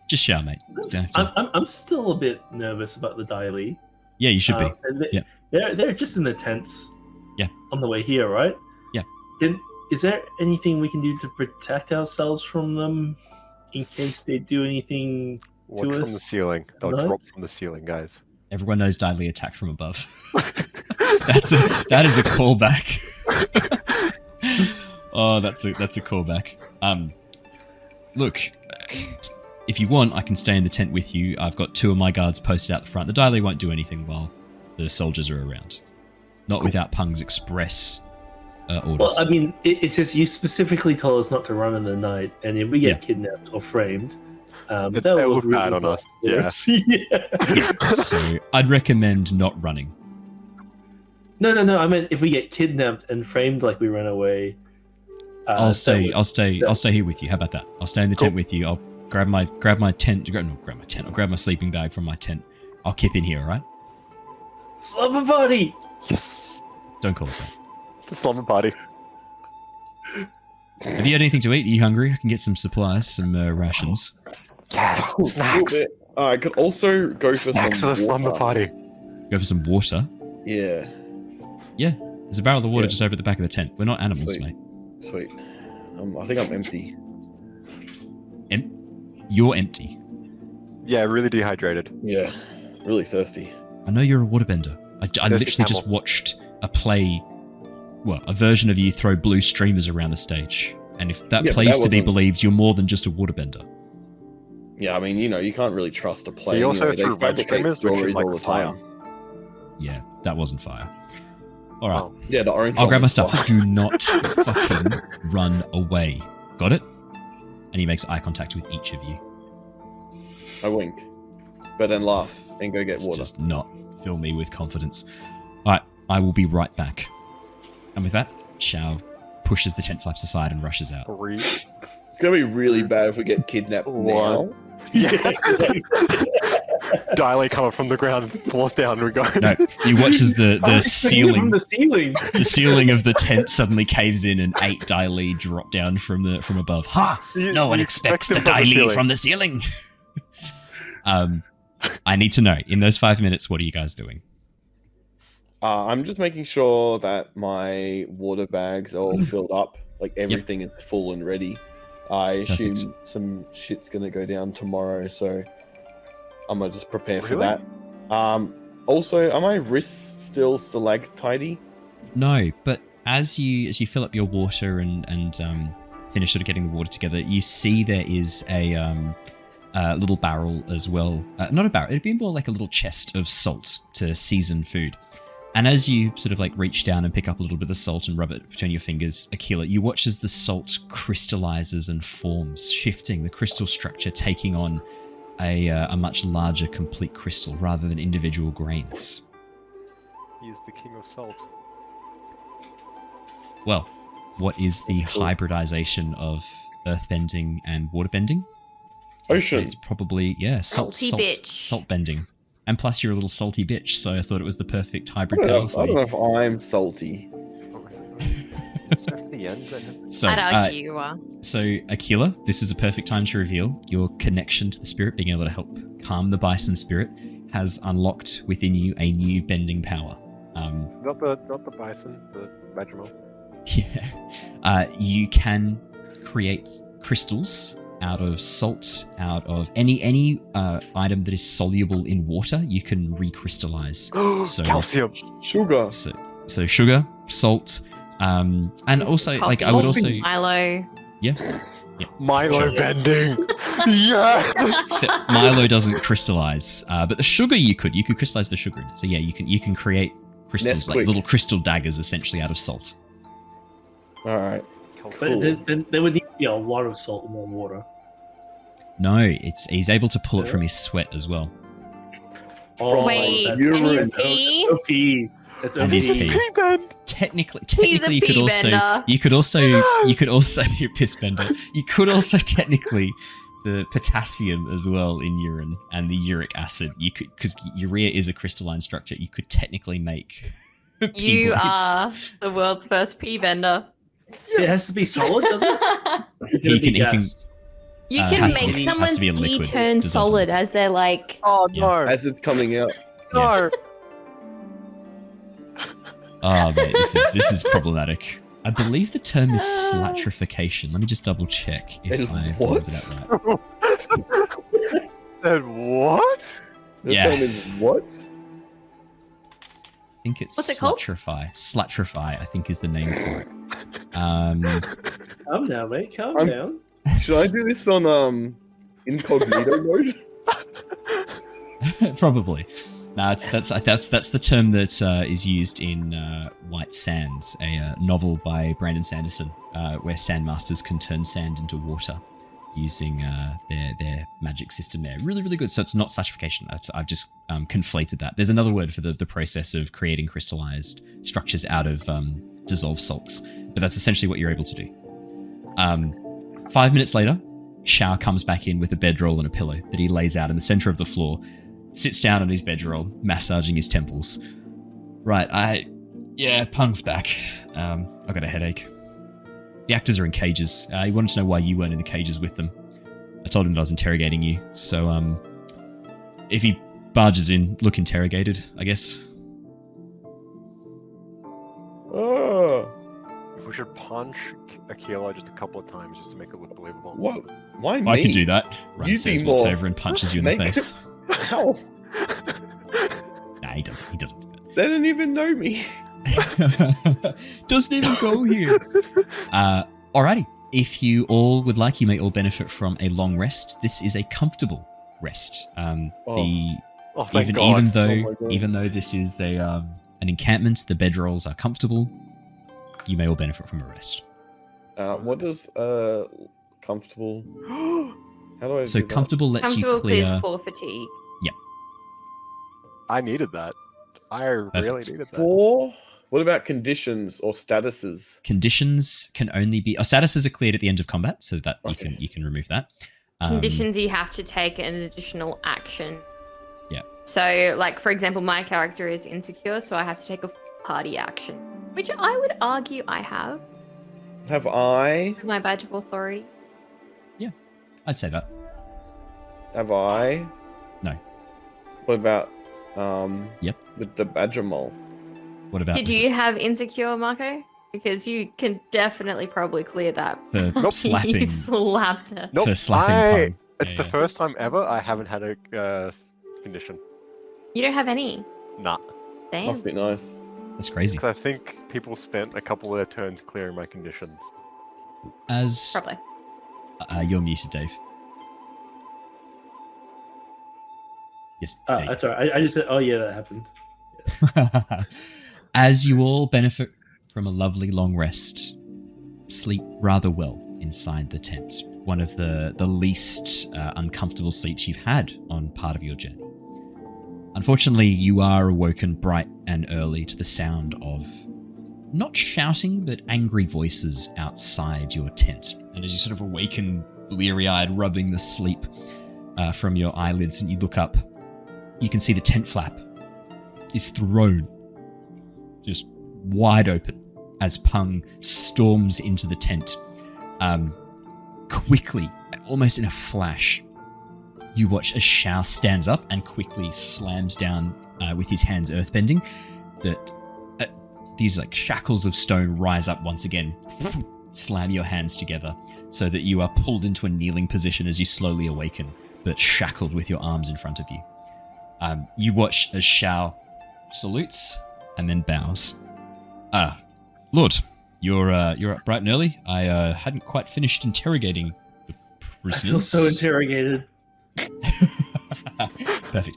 Just shout, mate. I'm still a bit nervous about the Daily. Yeah, you should be. And Yeah. They're just in the tents. Yeah. On the way here, right? Yeah. Is there anything we can do to protect ourselves from them in case they do anything Watch to from us? the ceiling. They'll No? drop from the ceiling, guys. Everyone knows Daily attack from above. That is a callback. Oh, that's a callback. Look, if you want, I can stay in the tent with you. I've got 2 of my guards posted out the front. The Daily won't do anything while the soldiers are around. Not without Pung's express orders. Well, I mean, it's just you specifically told us not to run in the night, and if we get kidnapped or framed, that They'll will look really bad on us. Yeah. So I'd recommend not running. No. I meant if we get kidnapped and framed like we ran away. I'll stay here with you. How about that? I'll stay in the tent with you. I'll grab my tent. I'll grab my sleeping bag from my tent. I'll kip in here, all right? Slumber party. Yes. Don't call it that. The slumber party. Have you had anything to eat? Are you hungry? I can get some supplies, some rations. Yes. Cool, Snacks. I could also go for Snacks for some the slumber water. party. Go for some water. Yeah. Yeah, there's a barrel of water Yeah. just over at the back of the tent. We're not animals, Sweet. mate. Sweet. I think I'm empty. You're empty. Yeah, really dehydrated. Yeah. Really thirsty. I know you're a waterbender. I There's literally a just camel. watched a version of you throw blue streamers around the stage. And if that Yeah, but plays that to be wasn't- believed, you're more than just a waterbender. Yeah, I mean, you can't really trust a play. He also anyway. They threw red fabricate streamers, which is stories like all the fire. time. Yeah, that wasn't fire. All right, Oh. Yeah, the orange I'll one grab my was stuff. fire. Do not fucking run away. Got it? And he makes eye contact with each of you. I wink. But then laugh and go get It's water. just not fill me with confidence. All right, I will be right back. And with that, Shao pushes the tent flaps aside and rushes out. 3. It's gonna be really bad if we get kidnapped now. One. Yeah. Diley coming from the ground, falls down, and we go. No, you watch as the From ceiling, the ceiling. the ceiling of the tent suddenly caves in, and 8 Daily drop down from above. Ha! No one expects the Daily from the ceiling. I need to know, in those 5 minutes, what are you guys doing? I'm just making sure that my water bags are all filled up. Like everything is full and ready. I assume some shit's gonna go down tomorrow, so I'm gonna just prepare for Really? that. Also, are my wrists still stalactitey? No, but as you fill up your water and finish sort of getting the water together, you see there is a little barrel as well. Not a barrel, it'd be more like a little chest of salt to season food. And as you sort of like reach down and pick up a little bit of salt and rub it between your fingers, Aquila, you watch as the salt crystallizes and forms, shifting the crystal structure, taking on a much larger complete crystal rather than individual grains. He is the king of salt. Well, what is the hybridization of earthbending and waterbending? Ocean. It's probably, Salty bitch. salt bending. And plus, you're a little salty bitch, so I thought it was the perfect I hybrid don't, power know, for I don't know you. if I'm salty. Is this for the end? So, I'd argue you are. so, Aquila, this is a perfect time to reveal your connection to the spirit, being able to help calm the bison spirit, has unlocked within you a new bending power. Not the bison, the Majimo. Yeah. You can create crystals out of salt, out of any item that is soluble in water, you can recrystallize. So- Calcium. Sugar. So sugar, salt, and also like I would also Milo. Milo Sure. bending. Yes. so Milo doesn't crystallize, but the sugar you could crystallize the sugar in it. So yeah, you can create crystals like Nesquik. little crystal daggers essentially out of salt. All right. But Cool. then there would need to be a lot of salt in the water. No, he's able to pull it from his sweat as well. Oh, Wait, that's and he's urine. pee? OP. That's And OP. he's pee. P-bend. Technically, He's a you could pee-bender. you could also you're piss bender. You could also technically the potassium as well in urine and the uric acid. You could, because urea is a crystalline structure. You could technically make. pea You blades. are the world's first pee bender. It has to be solid, doesn't it? He can. You Has can to make be- has someone's to be a pee liquid turn dissolved. solid as they're like. Oh Yeah. no! As it's coming out. No! Oh mate, this is problematic. I believe the term is slatrification. Let me just double check if Is I what? remember that right. Said what? They're Yeah. telling me what? I think it's What's it called? slatrify. Slatrify, I think, is the name for it. Calm down, mate. Calm I'm- down. Should I do this on incognito mode? Probably. No, that's the term that is used in White Sands, a novel by Brandon Sanderson, where sandmasters can turn sand into water using their magic system there. Really, really good. So it's not slatrification. I've just conflated that. There's another word for the process of creating crystallized structures out of dissolved salts, but that's essentially what you're able to do. 5 minutes later, Shao comes back in with a bedroll and a pillow that he lays out in the center of the floor, sits down on his bedroll, massaging his temples. Right, Pung's back. I've got a headache. The actors are in cages. He wanted to know why you weren't in the cages with them. I told him that I was interrogating you, so if he barges in, look interrogated, I guess. Oh, If we should punch Aquila just a couple of times just to make it look believable. what? Why me? I could do that. Run You'd says, be walks more- over and punches you in the Make- face. How? Nah, he doesn't do They don't even know me. that. Doesn't even go here. Alrighty. If you all would like, you may all benefit from a long rest. This is a comfortable rest. Oh, thank God. Even though this is an encampment, the bedrolls are comfortable. You may all benefit from a rest. What does comfortable? How do I? So do that? comfortable lets you Comfortable clear. clears 4 fatigue. I needed that. I really Perfect. needed that. 4. What about conditions or statuses? Conditions can only be. Statuses are cleared at the end of combat, so that Okay. you can remove that. Conditions you have to take an additional action. Yeah. So, like, for example, my character is insecure, so I have to take a party action, which I would argue I have Have I? with my badge of authority. I'd say that. Have I? No. What about Yep. with the badger mole? What about Did you have insecure, Mako? Because you can definitely probably clear that. for slapping? You slapped her. Nope. For slapping Pung. It's Yeah, the first time ever I haven't had a condition. You don't have any. Nah. Damn. Must be nice. That's crazy. Because I think people spent a couple of their turns clearing my conditions. As Probably. you're muted, Dave. Yes, Dave. That's alright. I just said, oh yeah, that happened. As you all benefit from a lovely long rest, sleep rather well inside the tent. One of the least uncomfortable sleeps you've had on part of your journey. Unfortunately, you are awoken bright and early to the sound of not shouting, but angry voices outside your tent. And as you sort of awaken, bleary-eyed, rubbing the sleep from your eyelids, and you look up, you can see the tent flap is thrown just wide open as Pung storms into the tent. Quickly, almost in a flash, you watch as Shao stands up and quickly slams down with his hands earthbending. That these like shackles of stone rise up once again, slam your hands together so that you are pulled into a kneeling position as you slowly awaken, but shackled with your arms in front of you. You watch as Shao salutes and then bows. Lord, you're up bright and early. I hadn't quite finished interrogating the I prisoners. feel so interrogated. Perfect.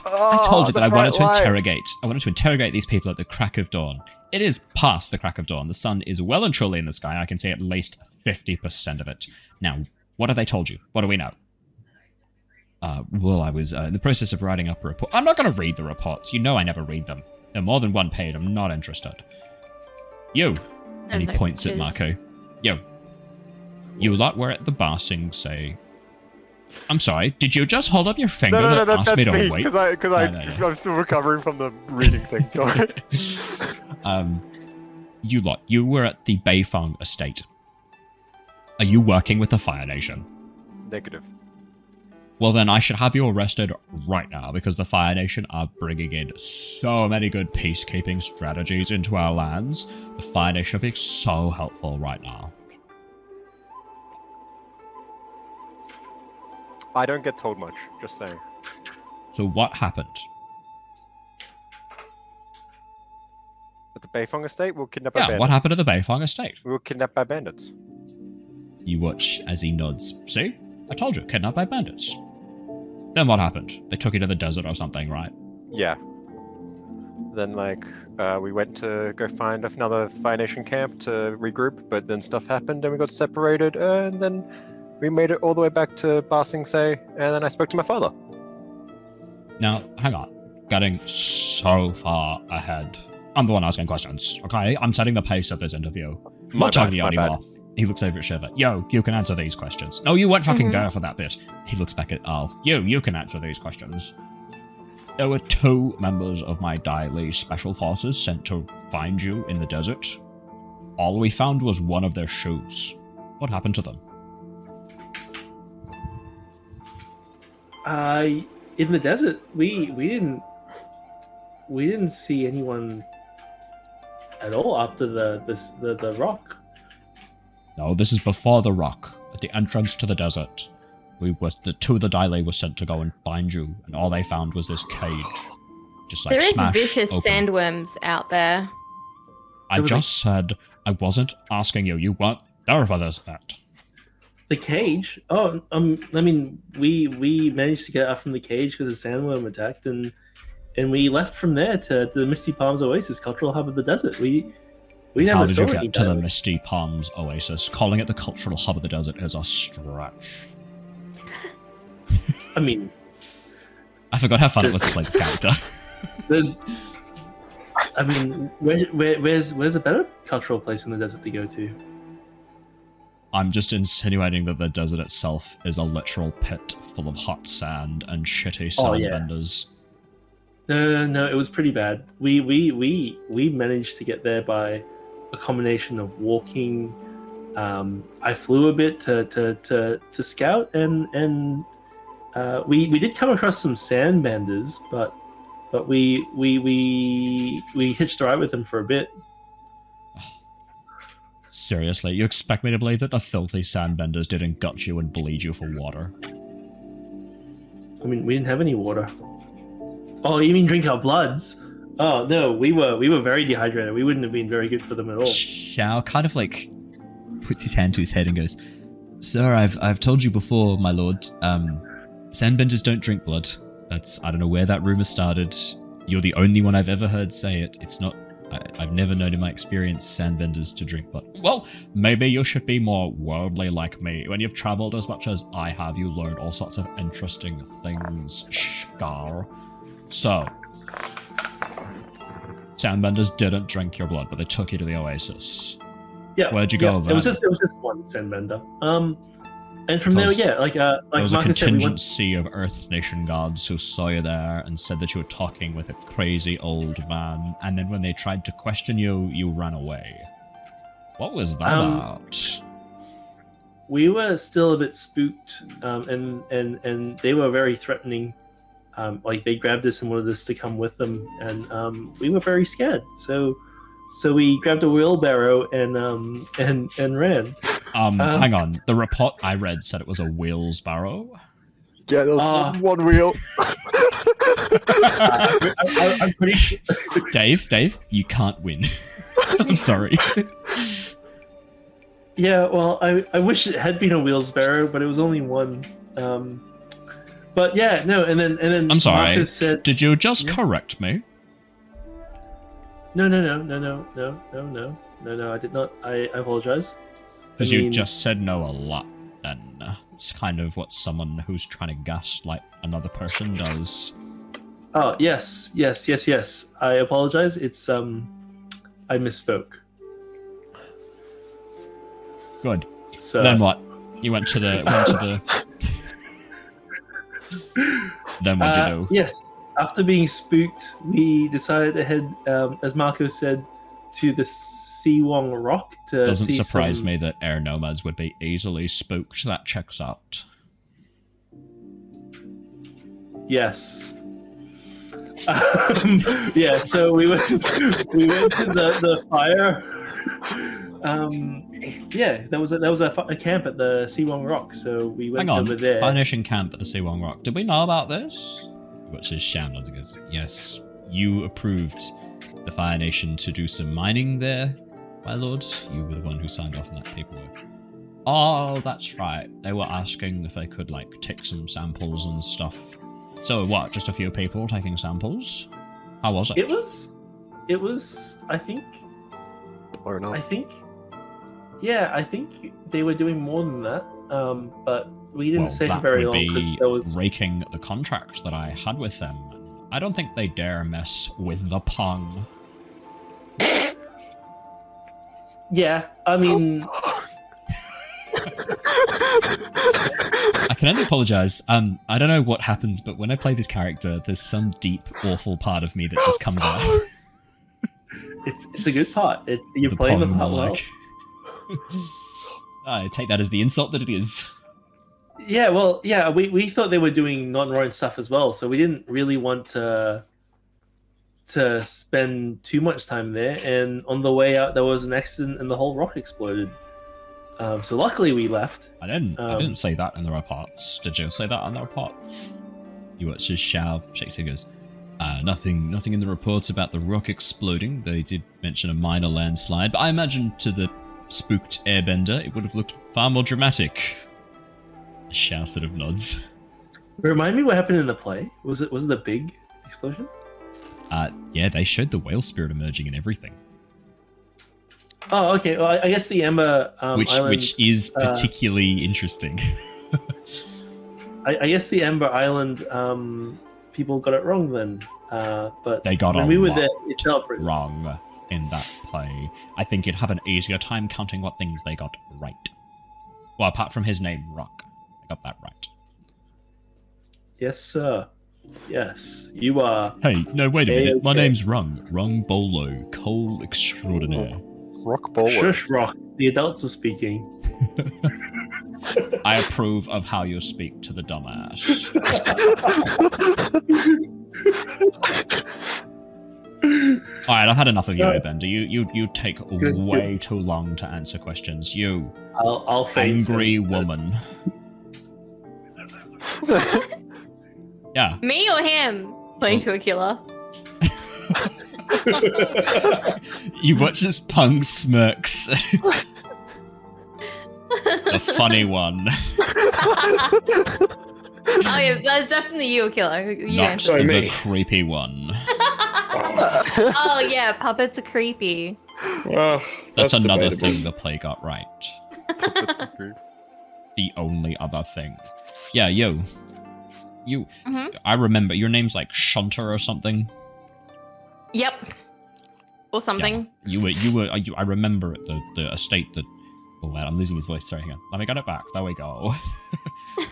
I told you that I wanted to interrogate these people at the crack of dawn. It is past the crack of dawn. The sun is well and truly in the sky. I can see at least 50% of it. Now, What have they told you? What do we know? Well, I was in the process of writing up a report. I'm not going to read the reports. You know I never read them. They're more than one page. I'm not interested. You. And he points at Mako. Yo. You lot were at the Ba Sing Se. I'm sorry, did you just hold up your finger No, and ask that's me to me, wait? because I'm still recovering from the reading thing. Go ahead. You lot, you were at the Beifeng estate. Are you working with the Fire Nation? Negative. Well, then I should have you arrested right now, because the Fire Nation are bringing in so many good peacekeeping strategies into our lands. The Fire Nation are being so helpful right now. I don't get told much, just saying. So what happened? At the Beifeng estate, we were kidnapped by bandits. Yeah, what happened at the Beifeng estate? We were kidnapped by bandits. You watch as he nods. See? I told you, kidnapped by bandits. Then what happened? They took you to the desert or something, right? Yeah. Then, we went to go find another Fire Nation camp to regroup, but then stuff happened and we got separated, and then we made it all the way back to Ba Sing Se, and then I spoke to my father. Now, hang on. Getting so far ahead. I'm the one asking questions, okay? I'm setting the pace of this interview. I'm not talking to you anymore. He looks over at Shurva. Yo, you can answer these questions. No, you weren't fucking there for that bit. He looks back at Al. You can answer these questions. There were 2 members of my daily special forces sent to find you in the desert. All we found was one of their shoes. What happened to them? In the desert, we didn't see anyone at all after the rock. No, this is before the rock, at the entrance to the desert. The 2 of the Daily were sent to go and find you, and all they found was this cage. Just there is smashed vicious open. sandworms out there. I just said I wasn't asking you. You weren't there for this bet. The cage? Oh, I mean, we managed to get out from the cage because a sandworm attacked, and we left from there to the Misty Palms Oasis, cultural hub of the desert. We How never did saw you get any to the damage. Misty Palms Oasis? Calling it the cultural hub of the desert is a stretch. I mean, I forgot how fun it was to play this character. where's a better cultural place in the desert to go to? I'm just insinuating that the desert itself is a literal pit full of hot sand and shitty sandbenders. No, it was pretty bad. We managed to get there by a combination of walking. I flew a bit to scout, and we did come across some sandbenders, but we hitched a ride with them for a bit. Seriously, you expect me to believe that the filthy sandbenders didn't gut you and bleed you for water? I mean, we didn't have any water. Oh, you mean drink our bloods? Oh no, we were very dehydrated. We wouldn't have been very good for them at all. Xiao kind of puts his hand to his head and goes, "Sir, I've told you before, my lord. Sandbenders don't drink blood. I don't know where that rumor started. You're the only one I've ever heard say it. It's not. I've never known in my experience sandbenders to drink blood. Well, maybe you should be more worldly like me. When you've traveled as much as I have, you learned all sorts of interesting things, Scar. So, sandbenders didn't drink your blood, but they took you to the Oasis. Yeah. Where'd you go then? It was just one sandbender. And from there, there was a Marcus said, contingency of Earth Nation gods who saw you there and said that you were talking with a crazy old man, and then when they tried to question you, you ran away. What was that about? We were still a bit spooked, and they were very threatening. They grabbed us and wanted us to come with them, and we were very scared. So we grabbed a wheelbarrow and ran. Hang on. The report I read said it was a wheelsbarrow. Yeah, there was one wheel. I'm pretty sure. Dave, you can't win. I'm sorry. Yeah, well, I wish it had been a wheelsbarrow, but it was only one. But yeah, no, and then I'm sorry. Marcus said, did you just correct me? No, I did not. I apologize. Because you just said no a lot then. It's kind of what someone who's trying to gaslight another person does. Oh, yes. I apologize. It's, I misspoke. Good. So Then what? You went to the... Then what'd you do? Yes. After being spooked, we decided to head, as Mako said, to the Siwong Rock to Doesn't see surprise me that air nomads would be easily spooked. That checks out. Yes. Yeah, so we went to the fire. Yeah, there was a camp at the Siwong Rock, so we went over there. Fire Nation camp at the Siwong Rock. Did we know about this? Which is Sham nods and goes, yes, you approved the Fire Nation to do some mining there, my lord. You were the one who signed off on that paperwork. Oh, that's right. They were asking if they could, like, take some samples and stuff. So what, just a few people taking samples? How was it? It was, I think... Yeah, I think they were doing more than that, but we didn't stay for very long because there was breaking the contract that I had with them. I don't think they dare mess with the Pong. Yeah, I mean, I can only apologize. I don't know what happens, but when I play this character, there's some deep, awful part of me that just comes out. It's a good part. You're playing the part well. I take that as the insult that it is. Yeah, well, yeah, we thought they were doing non-Ronin stuff as well, so we didn't really want to spend too much time there. And on the way out, there was an accident and the whole rock exploded. So luckily we left. I didn't say that in the reports. Did you say that in the report? You watch his shout, shakes and goes, nothing in the reports about the rock exploding. They did mention a minor landslide, but I imagine to the spooked airbender, it would have looked far more dramatic. Shao sort of nods. Remind me what happened in the play. Was it a big explosion? Yeah, they showed the whale spirit emerging and everything. Oh, okay. Well, I guess the Ember Island, which is particularly interesting. I guess the Ember Island people got it wrong then. But they got when we were there, it felt pretty wrong in that play. I think you'd have an easier time counting what things they got right. Well, apart from his name, Rock. I got that right. Yes, sir. Yes, you are. Hey, no, wait a minute. My name's Rung-Bolo, Coal Extraordinaire. Rock-Bolo. Shush, Rock. The adults are speaking. I approve of how you speak to the dumbass. Alright, I've had enough of you, Airbender. You take way too long to answer questions. I'll angry woman. Yeah. Me or him? Pointing to Aquila. You watch this punk smirks. The funny one. Oh yeah, that's definitely you, Aquila. You Not the creepy one. Oh yeah, puppets are creepy. That's another thing the play got right. Puppets are creepy. The only other thing. Yeah, you. Mm-hmm. I remember your name's like Shunter or something. Yep. Or something. Yeah, you were. I remember at the estate that. Oh man, I'm losing his voice. Sorry, hang on. Let me get it back. There we go.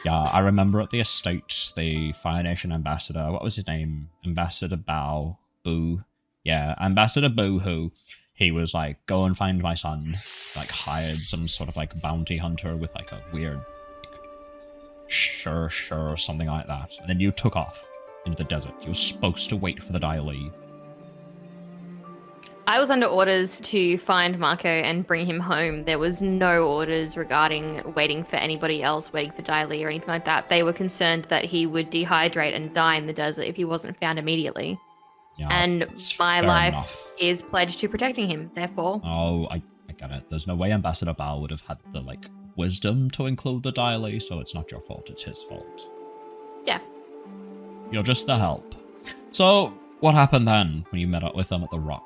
Yeah, I remember at the estate, the Fire Nation ambassador. What was his name? Ambassador Boo. Yeah, Ambassador Boo. Who he was like, go and find my son. Like hired some sort of like bounty hunter with like a weird. Sure, or something like that. And then you took off into the desert. You were supposed to wait for the Dai Li. I was under orders to find Mako and bring him home. There was no orders regarding waiting for anybody else, waiting for Dai Li or anything like that. They were concerned that he would dehydrate and die in the desert if he wasn't found immediately. Yeah, and my life is pledged to protecting him, therefore. Oh, I get it. There's no way Ambassador Bao would have had the, wisdom to include the Dai Li, so it's not your fault, it's his fault. Yeah. You're just the help. So, what happened then when you met up with them at the rock?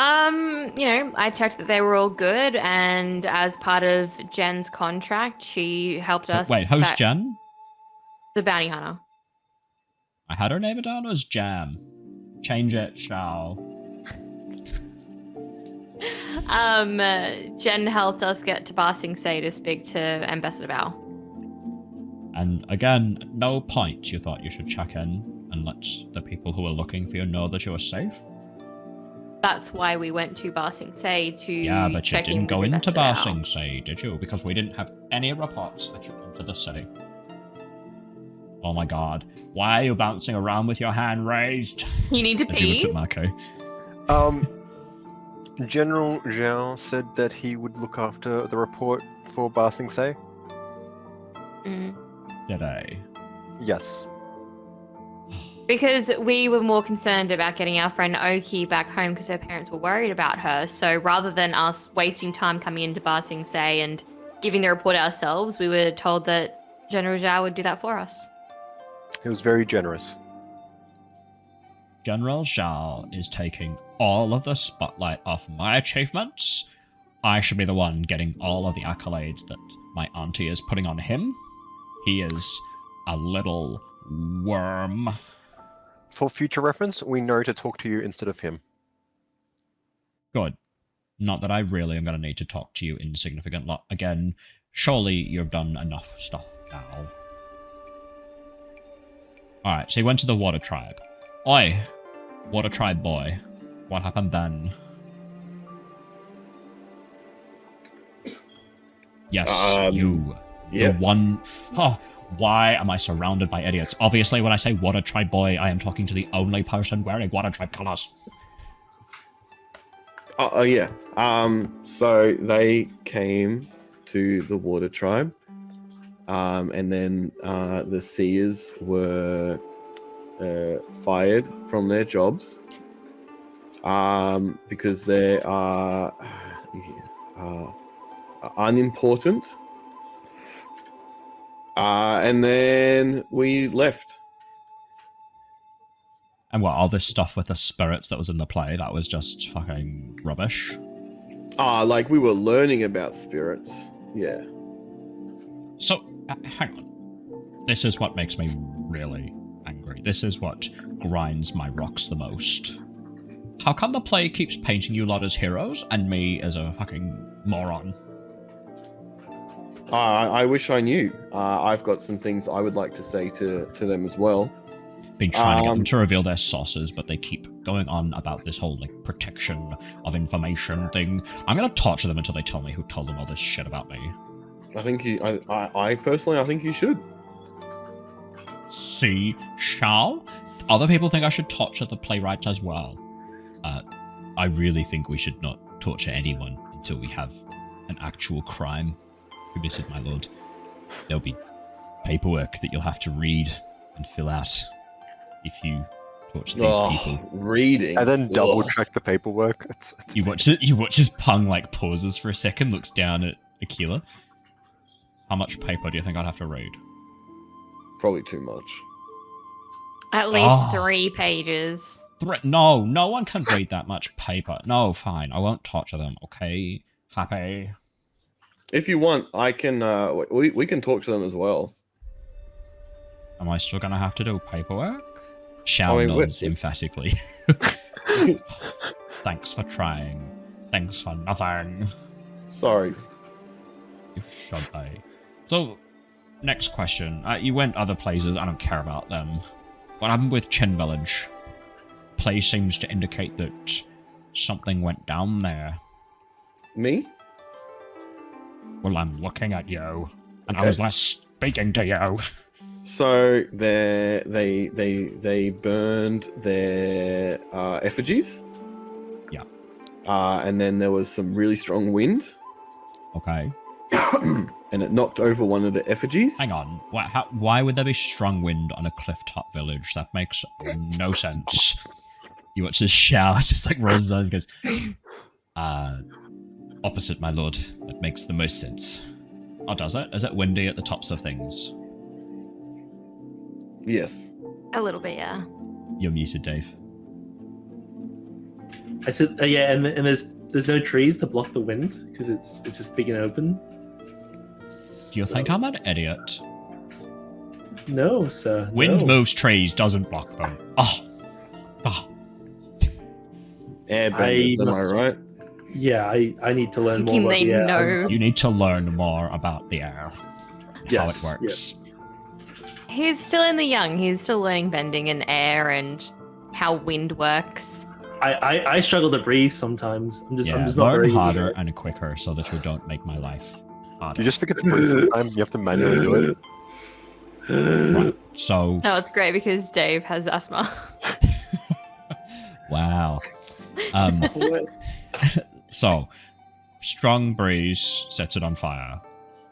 I checked that they were all good, and as part of Jen's contract, she helped us. Wait, who's Jen? The bounty hunter. I had her name down as Jam. Change it, shall. Jen helped us get to Ba Sing Se to speak to Ambassador Bao. And again, no point you thought you should check in and let the people who are looking for you know that you are safe? That's why we went to Ba Sing Se to Yeah, but you check didn't in go with into Ambassador Ba Bao. Sing Se, did you? Because we didn't have any reports that you entered the city. Oh my god. Why are you bouncing around with your hand raised? You need to As he looks pee? at Mako. General Zhao said that he would look after the report for Ba Sing Se. Did I? Yes. Because we were more concerned about getting our friend Oki back home because her parents were worried about her. So rather than us wasting time coming into Ba Sing Se and giving the report ourselves, we were told that General Zhao would do that for us. He was very generous. General Zhao is taking all of the spotlight off my achievements. I should be the one getting all of the accolades that my auntie is putting on him. He is a little worm. For future reference, we know to talk to you instead of him. Good. Not that I really am going to need to talk to you insignificant lot again. Surely you've done enough stuff now. Alright, so he went to the Water Tribe. Oi! Water Tribe boy. What happened then? Yes, you. Yeah. The one... Oh, why am I surrounded by idiots? Obviously, when I say Water Tribe boy, I am talking to the only person wearing Water Tribe colours. Oh, yeah. So they came to the Water Tribe. And then the Seers were fired from their jobs because they are unimportant. And then we left. And what, all this stuff with the spirits that was in the play, that was just fucking rubbish? Like we were learning about spirits. Yeah. So, hang on. This is what makes me really angry. This is what grinds my rocks the most. How come the play keeps painting you lot as heroes and me as a fucking moron? I wish I knew. I've got some things I would like to say to them as well. Been trying to get them to reveal their sources, but they keep going on about this whole like protection of information thing. I'm gonna torture them until they tell me who told them all this shit about me. I think I personally, I think you should. See, shall? Other people think I should torture the playwright as well. I really think we should not torture anyone until we have an actual crime committed, my lord. There'll be paperwork that you'll have to read and fill out if you torture these people. Reading. And then double check the paperwork. It's You watch it. You watch as Pung like pauses for a second, looks down at Aquila. How much paper do you think I'd have to read? Probably too much. At least 3 pages. No, no one can read that much paper. No, fine. I won't torture them, okay? Happy. If you want, I can. We can talk to them as well. Am I still gonna have to do paperwork? Shao nods emphatically. Thanks for trying. Thanks for nothing. Sorry. You should be. So, next question. You went other places. I don't care about them. What happened with Chen Village? Play seems to indicate that something went down there. Me? Well, I'm looking at you, and Okay. I was less speaking to you. So they burned their effigies. Yeah. And then there was some really strong wind, Okay. and it knocked over one of the effigies. Hang on. Why would there be strong wind on a cliff-top village? That makes no sense. You watch this shout, just like rolls his eyes and goes, opposite, my lord. That makes the most sense. Oh, does it? Is it windy at the tops of things? Yes. A little bit, yeah. You're muted, Dave. I said, yeah, and there's no trees to block the wind because it's just big and open. Do you think I'm an idiot? No, sir. Wind no. moves trees, doesn't block them. Oh. Airbenders, am I right? Yeah, I need to learn more Thinking about they the air. know. You need to learn more about the air. Yes, How it works. He's still in the young. He's still learning bending and air and how wind works. I struggle to breathe sometimes. I'm just not learn very good at harder it. and quicker so that you don't make my life harder. You just forget to breathe sometimes. You have to manually do it. Right. So, No, it's great because Dave has asthma. wow. So, strong breeze sets it on fire.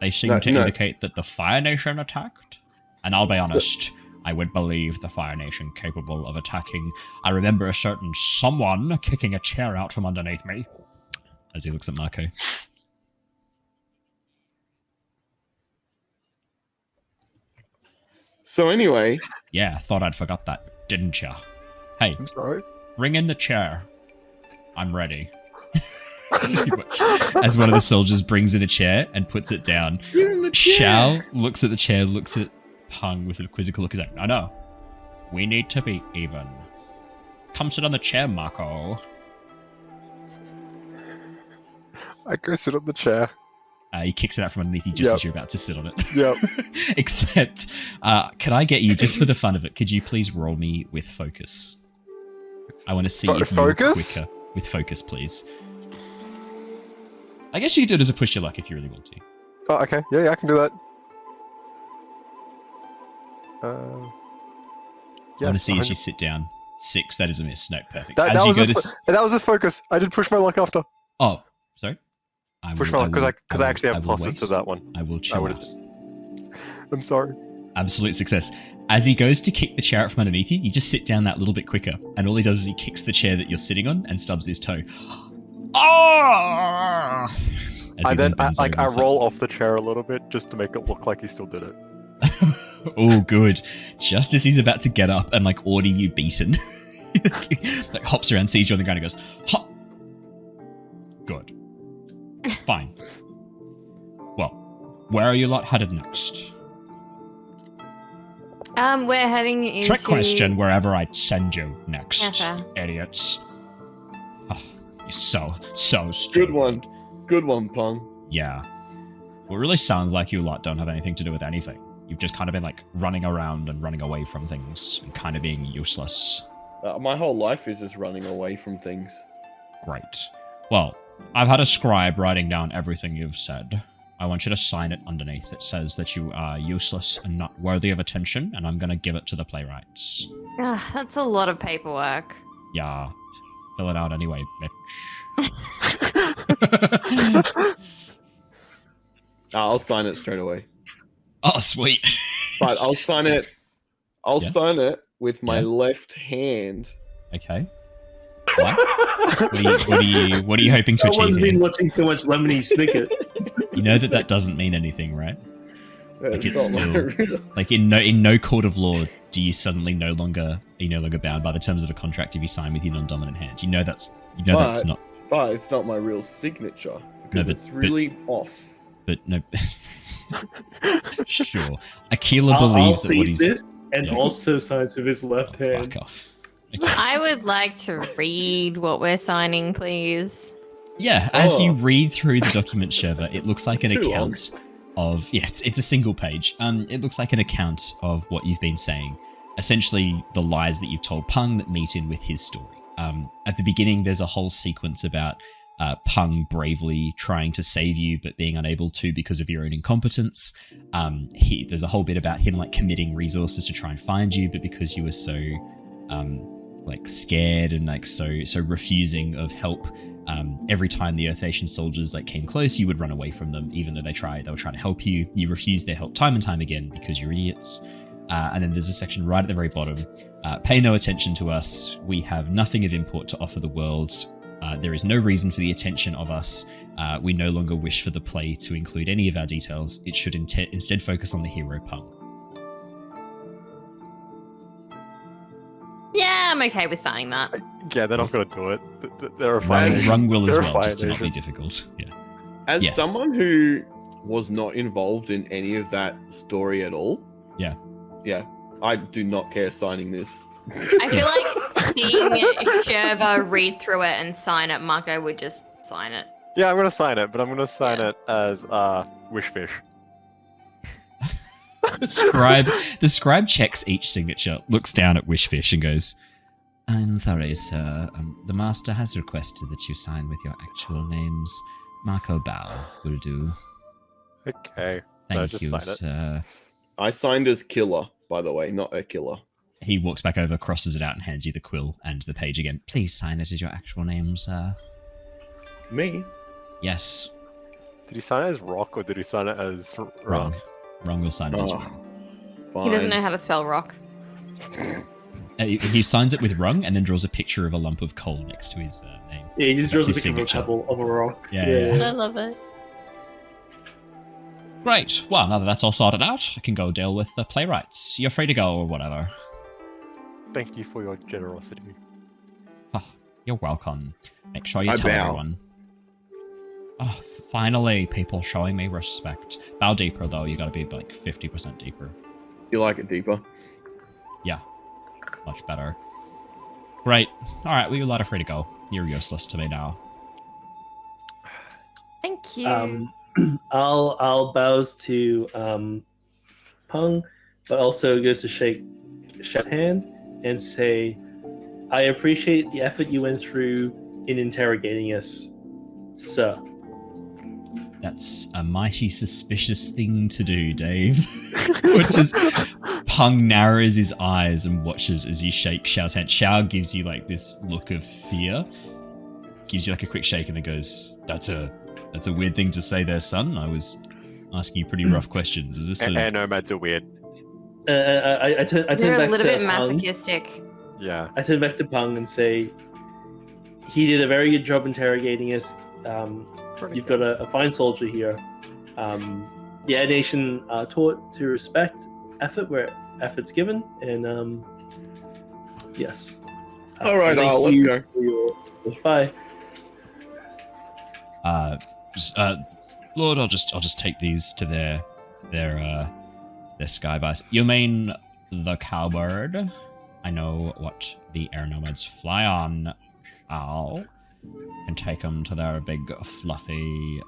They seem to indicate that the Fire Nation attacked. And I'll be honest, I would believe the Fire Nation capable of attacking. I remember a certain someone kicking a chair out from underneath me. As he looks at Mako. So anyway, Yeah, thought I'd forgot that, didn't ya? Hey, I'm sorry. bring in the chair. I'm ready. As one of the soldiers brings in a chair and puts it down, Shao looks at the chair, looks at Pung with a quizzical look. He's like, no. We need to be even. Come sit on the chair, Mako. I go sit on the chair. He kicks it out from underneath you just as you're about to sit on it. Yep. Except, can I get you, just for the fun of it, could you please roll me with focus? I want to see if you're focus? quicker. With focus, please. I guess you could do it as a push your luck if you really want to. Oh, okay. Yeah, I can do that. I want to see as you sit down. 6, that is a miss. No, perfect. That was with focus. I did push my luck after. Oh, sorry. Push my luck because I actually have pluses to that one. I will chill out. I'm sorry. Absolute success. As he goes to kick the chair out from underneath you, you just sit down that little bit quicker, and all he does is he kicks the chair that you're sitting on and stubs his toe. Oh! I roll off the chair a little bit just to make it look like he still did it. Oh, good. Just as he's about to get up and order you beaten, hops around, sees you on the ground, and goes, "Hop." Good. Fine. Well, where are you lot headed next? We're heading into... Trick question, wherever I send you next, Okay. idiots. Oh, you're so stupid. Good one, Pung. Yeah. Well, it really sounds like you lot don't have anything to do with anything. You've just kind of been, running around and running away from things and kind of being useless. My whole life is just running away from things. Great. Well, I've had a scribe writing down everything you've said. I want you to sign it underneath. It says that you are useless and not worthy of attention, and I'm going to give it to the playwrights. That's a lot of paperwork. Yeah. Fill it out anyway, bitch. I'll sign it straight away. Oh, sweet. But I'll sign it. I'll sign it with my left hand. Okay. What? What are you hoping to achieve? Someone's Here? been watching so much Lemony Snicket. You know that doesn't mean anything, right? It's still real... in no court of law do you suddenly no longer bound by the terms of a contract if you sign with your non-dominant hand. You know that's not. But it's not my real signature because it's really off. But no. Sure. Aquila believes that what he's this and also signs with his left hand. Fuck off. Okay. I would like to read what we're signing, please. Yeah, as you read through the document, Shurva, it looks like an account of... Yeah, it's a single page. It looks like an account of what you've been saying. Essentially, the lies that you've told Pung that meet in with his story. At the beginning, there's a whole sequence about Pung bravely trying to save you, but being unable to because of your own incompetence. There's a whole bit about him committing resources to try and find you, but because you were so scared and so refusing of help, every time the Earth-Nation soldiers came close, you would run away from them, even though they were trying to help you. You refused their help time and time again because you're idiots. And then there's a section right at the very bottom. Pay no attention to us. We have nothing of import to offer the world. There is no reason for the attention of us. We no longer wish for the play to include any of our details. It should instead focus on the hero Pung. Yeah, I'm okay with signing that. Yeah, they're not going to do it. They're a fire nation. Rung will as They're a well, fire just to not be nation. difficult. Yeah. As Yes. someone who was not involved in any of that story at all, yeah, I do not care signing this. I feel like seeing Shurva read through it and sign it, Mako would just sign it. Yeah, I'm going to sign it, but I'm going to sign it as Wishfish. The scribe checks each signature, looks down at Wishfish and goes, "I'm sorry, sir. The master has requested that you sign with your actual names. Mako Bao will do." Okay. Thank just you, sign it. sir. I signed as Killer, by the way, not Aquila. He walks back over, crosses it out, and hands you the quill and the page again. Please sign it as your actual name, sir. Me? Yes. Did he sign it as Rock or did he sign it as Wrong. Wrong will sign it as Rung. Fine. He doesn't know how to spell rock. He signs it with Rung and then draws a picture of a lump of coal next to his name. Yeah, he just That's draws a his picture of a signature. pebble of a rock. Yeah. I love it. Great. Well, now that that's all sorted out, I can go deal with the playwrights. You're free to go or whatever. Thank you for your generosity. Oh, you're welcome. Make sure you I tell bow. everyone. Oh, finally, people showing me respect. Bow deeper, though. You gotta be like 50% deeper. You like it deeper? Yeah. Much better. Great. Alright, well, you're lot free to go. You're useless to me now. Thank you. I'll bows to Pung, but also goes to shake Shad's hand and say, "I appreciate the effort you went through in interrogating us, sir." That's a mighty suspicious thing to do, Dave. Which is, Pung narrows his eyes and watches as you shake Xiao's hand. Xiao gives you like this look of fear, gives you like a quick shake, and then goes, "That's a weird thing to say there, son. I was asking you pretty rough questions. Is this And nomads are weird. I turn They're back a little to bit Pung. masochistic. Yeah. I turn back to Pung and say, "He did a very good job interrogating us. You've got a fine soldier here. The Air Nation are taught to respect effort where effort's given, and yes. All right, thank let's you go. for your- Bye." Lord, I'll just take these to their sky bus. You mean the cowbird? I know what the air nomads fly on. Ow. And take them to their big, fluffy,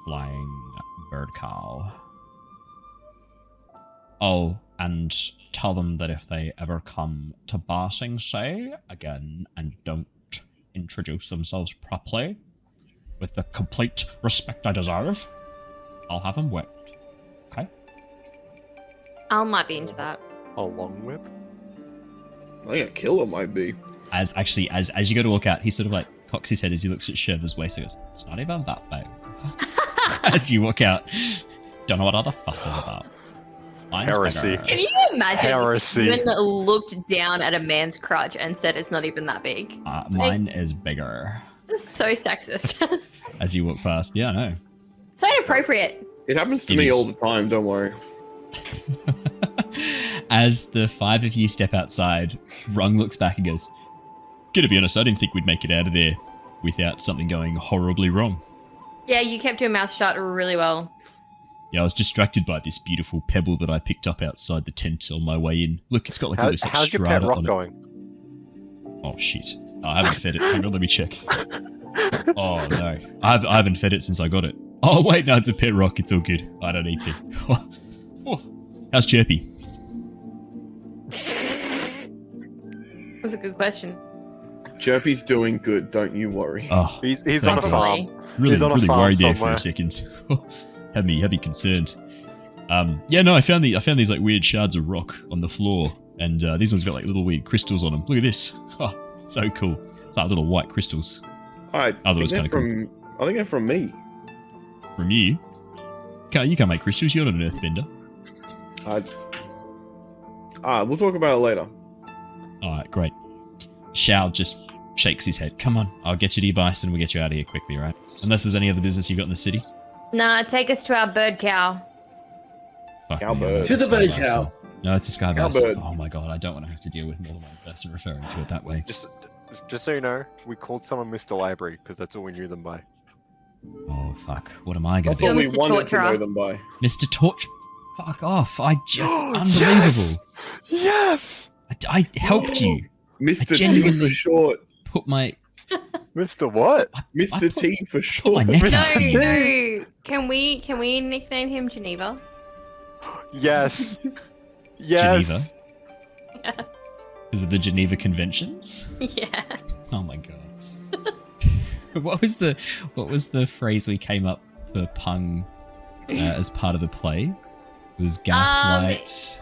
flying bird cow. Oh, and tell them that if they ever come to Ba Sing Se again and don't introduce themselves properly, with the complete respect I deserve, I'll have them whipped. Okay? I might be into that. A long whip? I think a Killer might be. As you go to walk out, he sort of like cocks his head as he looks at Shurva's waist and goes, "It's not even that big." As you walk out, don't know what all the fuss is about. Mine's Heresy. bigger. Can you imagine Heresy. if you looked down at a man's crotch and said it's not even that big? Mine is bigger. That's so sexist. As you walk past, yeah, I know. So inappropriate. It happens to It me is. all the time, don't worry. As the five of you step outside, Rung looks back and goes, "Gonna be honest, I didn't think we'd make it out of there without something going horribly wrong. Yeah, you kept your mouth shut really well. Yeah, I was distracted by this beautiful pebble that I picked up outside the tent on my way in. Look, it's got like all this like, How's your pet strata rock on it. going? Oh shit! I haven't fed it. Hang on, let me check. Oh no, I haven't fed it since I got it. Oh wait, no, it's a pet rock. It's all good. I don't need to. Oh, how's Chirpy? That's a good question. Chirpy's doing good, don't you worry. Oh, He's thank on a you. farm. Really, He's on a really farm worried there for somewhere. a second. had me concerned. Yeah, no, I found these like weird shards of rock on the floor, and these ones got like little weird crystals on them. Look at this. Oh, so cool. It's like little white crystals. Alright, I thought it was I kinda think they're from me. From you? You can't make crystals. You're not an earthbender. We'll talk about it later. Alright, great. Shao just shakes his head. Come on, I'll get you to your bison and we'll get you out of here quickly, right? Unless there's any other business you've got in the city. Nah, take us to our bird cow. Fuck Cowbird. me, I'm To the sorry, bird cow. No, it's a sky bass. Cowbird. Oh my god, I don't want to have to deal with more than one person referring to it that way. Just so you know, we called someone Mr. Library because that's all we knew them by. Oh fuck, what am I I gonna thought be? we Mr. wanted to Torturer. know them by. Mr. Torch? Fuck off! Unbelievable! Yes! Yes! I helped you. Mr. T genuinely- for short. Put my Mr. What? Mr. put- T for my short. neck No, out. no. Can we nickname him Geneva? Yes. Yes. Geneva? Is it the Geneva Conventions? Yeah. Oh my god. What was the phrase we came up for Pung as part of the play? It was gaslight.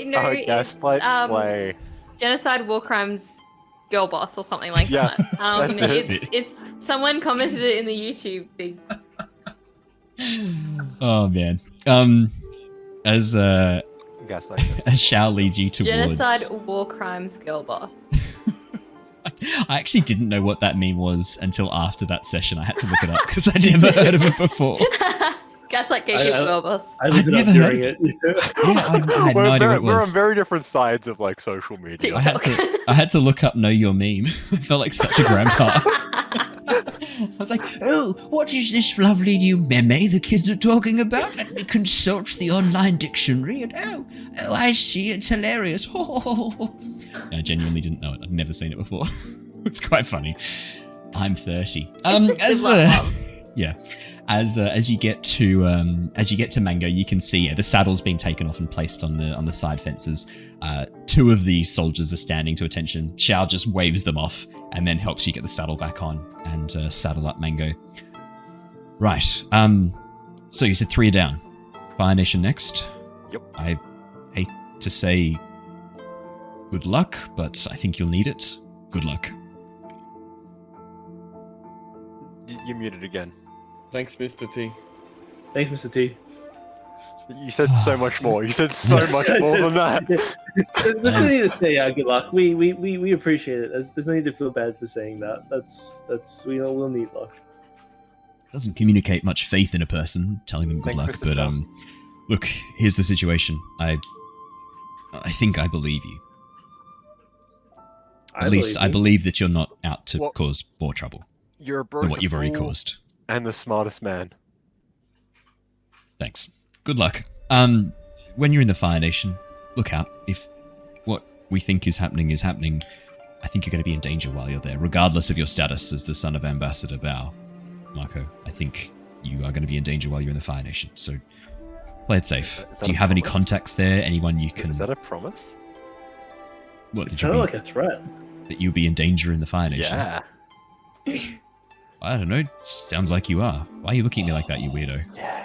No, Oh, it's, gaslight slay. genocide, war crimes, girl boss, or something like Yeah, that. that's it. It's someone commented it in the YouTube thing. Oh man. As Gaslight. as Shao leads you towards. Genocide, war crimes, girl boss. I actually didn't know what that meme was until after that session. I had to look it up because I'd never heard of it before. Gaslight, gatekeeper, girl boss. I looked it I'd up never during heard- it. Yeah, I had no idea what it We're was. on very different sides of like social media. I had to look up Know Your Meme. I felt like such a grandpa. I was like, oh, what is this lovely new meme the kids are talking about? Let me consult the online dictionary and oh, I see, it's hilarious. I genuinely didn't know it. I'd never seen it before. It's quite funny. I'm 30. It's just love. Yeah. As you get to Mango, you can see the saddle's been taken off and placed on the side fences. Two of the soldiers are standing to attention. Xiao just waves them off and then helps you get the saddle back on and saddle up Mango. Right. So you said 3 are down. Fire Nation next. Yep. I hate to say good luck, but I think you'll need it. Good luck. You muted again. Thanks, Mr. T. Thanks, Mr. T. You said so much more. You said so much more than that. There's no need to say good luck. We appreciate it. There's no need to feel bad for saying that. That's we'll need luck. Doesn't communicate much faith in a person, telling them good Thanks, luck. Mr. But Trump. look, here's the situation. I think I believe you. At least I believe that you're not out to What? cause more trouble You're a than what you've already fool caused. and the smartest man. Thanks. Good luck. When you're in the Fire Nation, look out. If what we think is happening, I think you're going to be in danger while you're there, regardless of your status as the son of Ambassador Bao. Mako, I think you are going to be in danger while you're in the Fire Nation, so play it safe. Is that Do you a have any promise? contacts there? Anyone you can... Is that a promise? What, It did you sounded mean? like a threat. That you'll be in danger in the Fire Nation? Yeah. I don't know. It sounds like you are. Why are you looking at me like that, you weirdo? Yeah.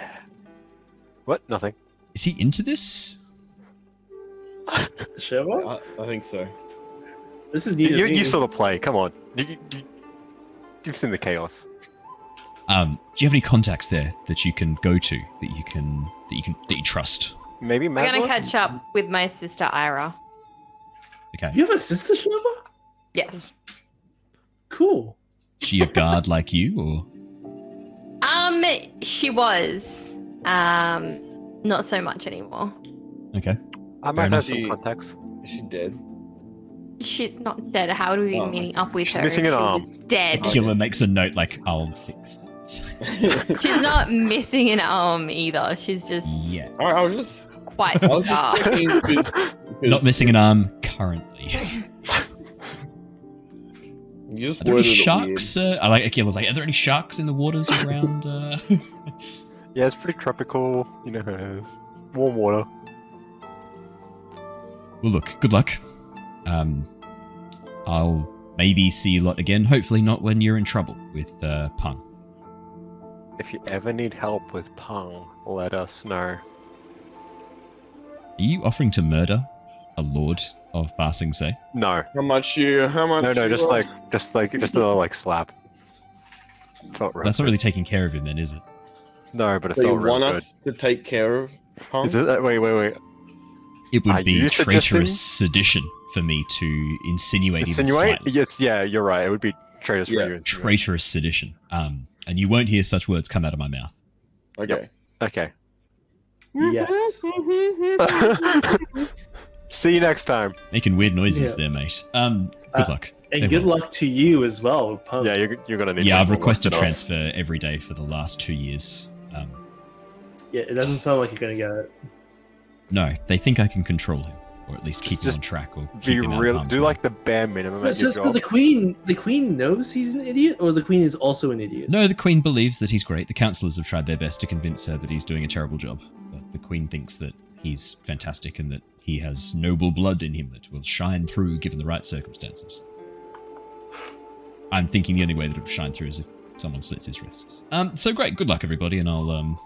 What? Nothing. Is he into this? Shurva? I think so. This is new to me. You saw the play. Come on. You've seen the chaos. Do you have any contacts there that you can go to that you trust? Maybe We're gonna Maslow? catch up with my sister Ira. Okay. You have a sister, Shurva? Yes. Cool. Is she a guard like you, or? She was. Not so much anymore. Okay. I might have enough. some contacts. Is she dead? She's not dead. How do we Oh. meeting up with She's her? missing an She arm. was dead. Aquila makes a note like, I'll fix that. She's not missing an arm either. She's just Yeah. I was just, quite I was just scarred. checking because Not missing an arm currently. You just Are there any worded it sharks? I like Aquila's like, are there any sharks in the waters around? Yeah, it's pretty tropical. You know how it is. Warm water. Well, look, good luck. I'll maybe see you lot again. Hopefully not when you're in trouble with Pung. If you ever need help with Pung, let us know. Are you offering to murder a lord of Ba Sing Se? No. How much? No, just a like slap. Felt real That's not good. really taking care of him then, is it? No, but it So you felt real want good. us to take care of Pong? Is it? Wait. It would Are be you traitorous sedition for me to insinuate even Insinuate? slightly. Yes, yeah, you're right. It would be traitorous Yeah. for you. Insinuate. Traitorous sedition. And you won't hear such words come out of my mouth. Okay. Okay. Yet. See you next time. Making weird noises Yeah. there, mate. Good luck. And They good will. luck to you as well, Punk. Yeah, you're gonna need. Yeah, way I've more work requested than us. transfer every day for the last 2 years. Yeah, it doesn't sound like you're gonna get it. No, they think I can control him, or at least keep him Just on track, or Be keep him out of real. harm's Do way. like the bare minimum But at your so job. the queen knows he's an idiot, or the queen is also an idiot? No, the Queen believes that he's great. The councillors have tried their best to convince her that he's doing a terrible job. But the Queen thinks that he's fantastic and that he has noble blood in him that will shine through given the right circumstances. I'm thinking the only way that it will shine through is if someone slits his wrists. So great. Good luck, everybody, and I'll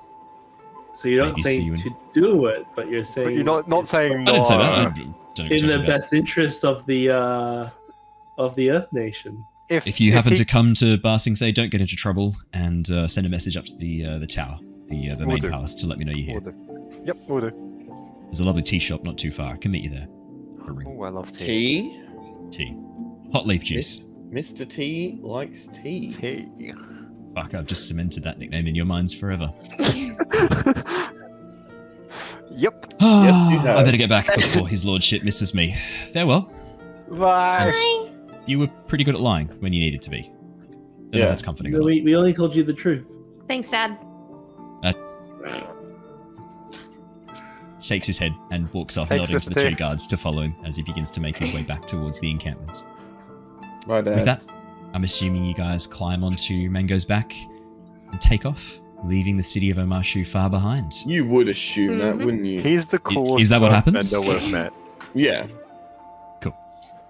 So you're not Maybe see saying you in- to do it, but you're saying But you're not it's saying I didn't say no. that. I don't know what you're in the talking about. best interest of the Earth Nation. If you happen to come to Ba Sing Se, don't get into trouble, and send a message up to the tower, the Will main do. palace, to let me know you're here. We'll do. Yep, we'll do. There's a lovely tea shop not too far. I can meet you there. For a ring. Oh, I love tea. Tea? Tea. Hot leaf juice. Mr. T likes tea. Tea. Fuck, I've just cemented that nickname in your minds forever. Yep. Yes, you have. I better get back before his lordship misses me. Farewell. Bye. Bye. You were pretty good at lying when you needed to be. Don't know Yeah. if that's comforting or not. We only told you the truth. Thanks, Dad. Shakes his head and walks off, Thanks, nodding to Mr. the T. two guards to follow him as he begins to make his way back towards the encampment. My With dad. that, I'm assuming you guys climb onto Mango's back and take off, leaving the city of Omashu far behind. You would assume that, Mhm. wouldn't you? He's the coolest. Is that what happens? Earthbender we've met. Yeah.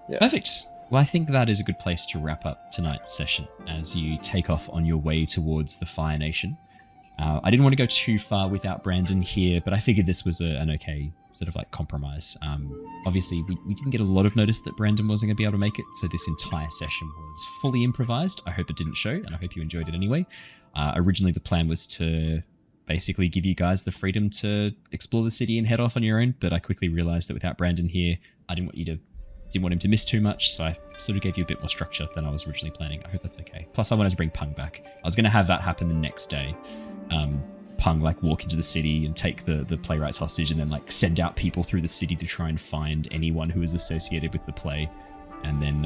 Yeah. Perfect. Well, I think that is a good place to wrap up tonight's session as you take off on your way towards the Fire Nation. I didn't want to go too far without Brandon here, but I figured this was an okay sort of like compromise. Obviously, we didn't get a lot of notice that Brandon wasn't going to be able to make it, so this entire session was fully improvised. I hope it didn't show, and I hope you enjoyed it anyway. Originally, the plan was to basically give you guys the freedom to explore the city and head off on your own, but I quickly realized that without Brandon here, I didn't want him to miss too much, so I sort of gave you a bit more structure than I was originally planning. I hope that's okay. Plus, I wanted to bring Pung back. I was going to have that happen the next day. Pung like walk into the city and take the playwrights hostage, and then like send out people through the city to try and find anyone who is associated with the play. And then,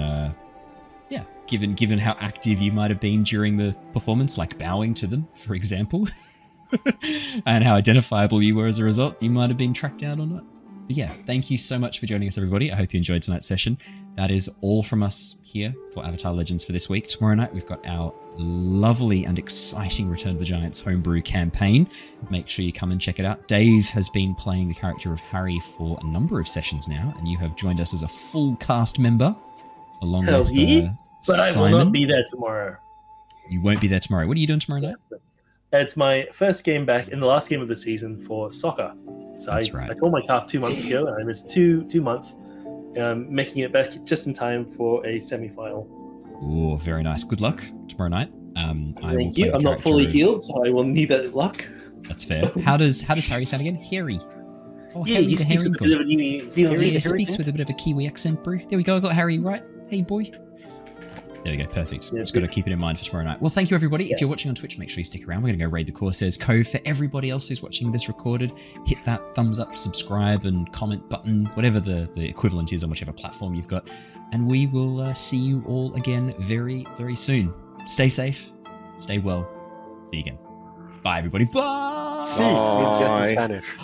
yeah, given how active you might have been during the performance, like bowing to them, for example, and how identifiable you were as a result, you might have been tracked down or not. But yeah, thank you so much for joining us, everybody. I hope you enjoyed tonight's session. That is all from us here for Avatar Legends for this week. Tomorrow night, we've got our lovely and exciting Return to the Giants homebrew campaign. Make sure you come and check it out. Dave has been playing the character of Harry for a number of sessions now, and you have joined us as a full cast member, along Hells with yeah. But I will Simon. not be there tomorrow. You won't be there tomorrow. What are you doing tomorrow night? It's my first game back in the last game of the season for soccer. So That's I right. tore my calf 2 months ago, and I missed two months, making it back just in time for a semi-final. Oh, very nice. Good luck tomorrow night. I will Thank play you. the I'm not character fully of- healed, so I will need that luck. That's fair. How does Harry sound again? Harry. Oh, Yeah, Harry he the speaks Herring with a bit of a New Yeah, he Zealand speaks with a bit of a Kiwi accent, Bree. There we go. I got Harry right. Hey, boy. There we go. Perfect. Yeah, Just got to keep it in mind for tomorrow night. Well, thank you, everybody. If you're watching on Twitch, make sure you stick around. We're going to go raid the Corsairs Cove. For everybody else who's watching this recorded, hit that thumbs up, subscribe, and comment button, whatever the equivalent is on whichever platform you've got. And we will see you all again very, very soon. Stay safe. Stay well. See you again. Bye, everybody. Bye. See, means yes in Bye. Spanish.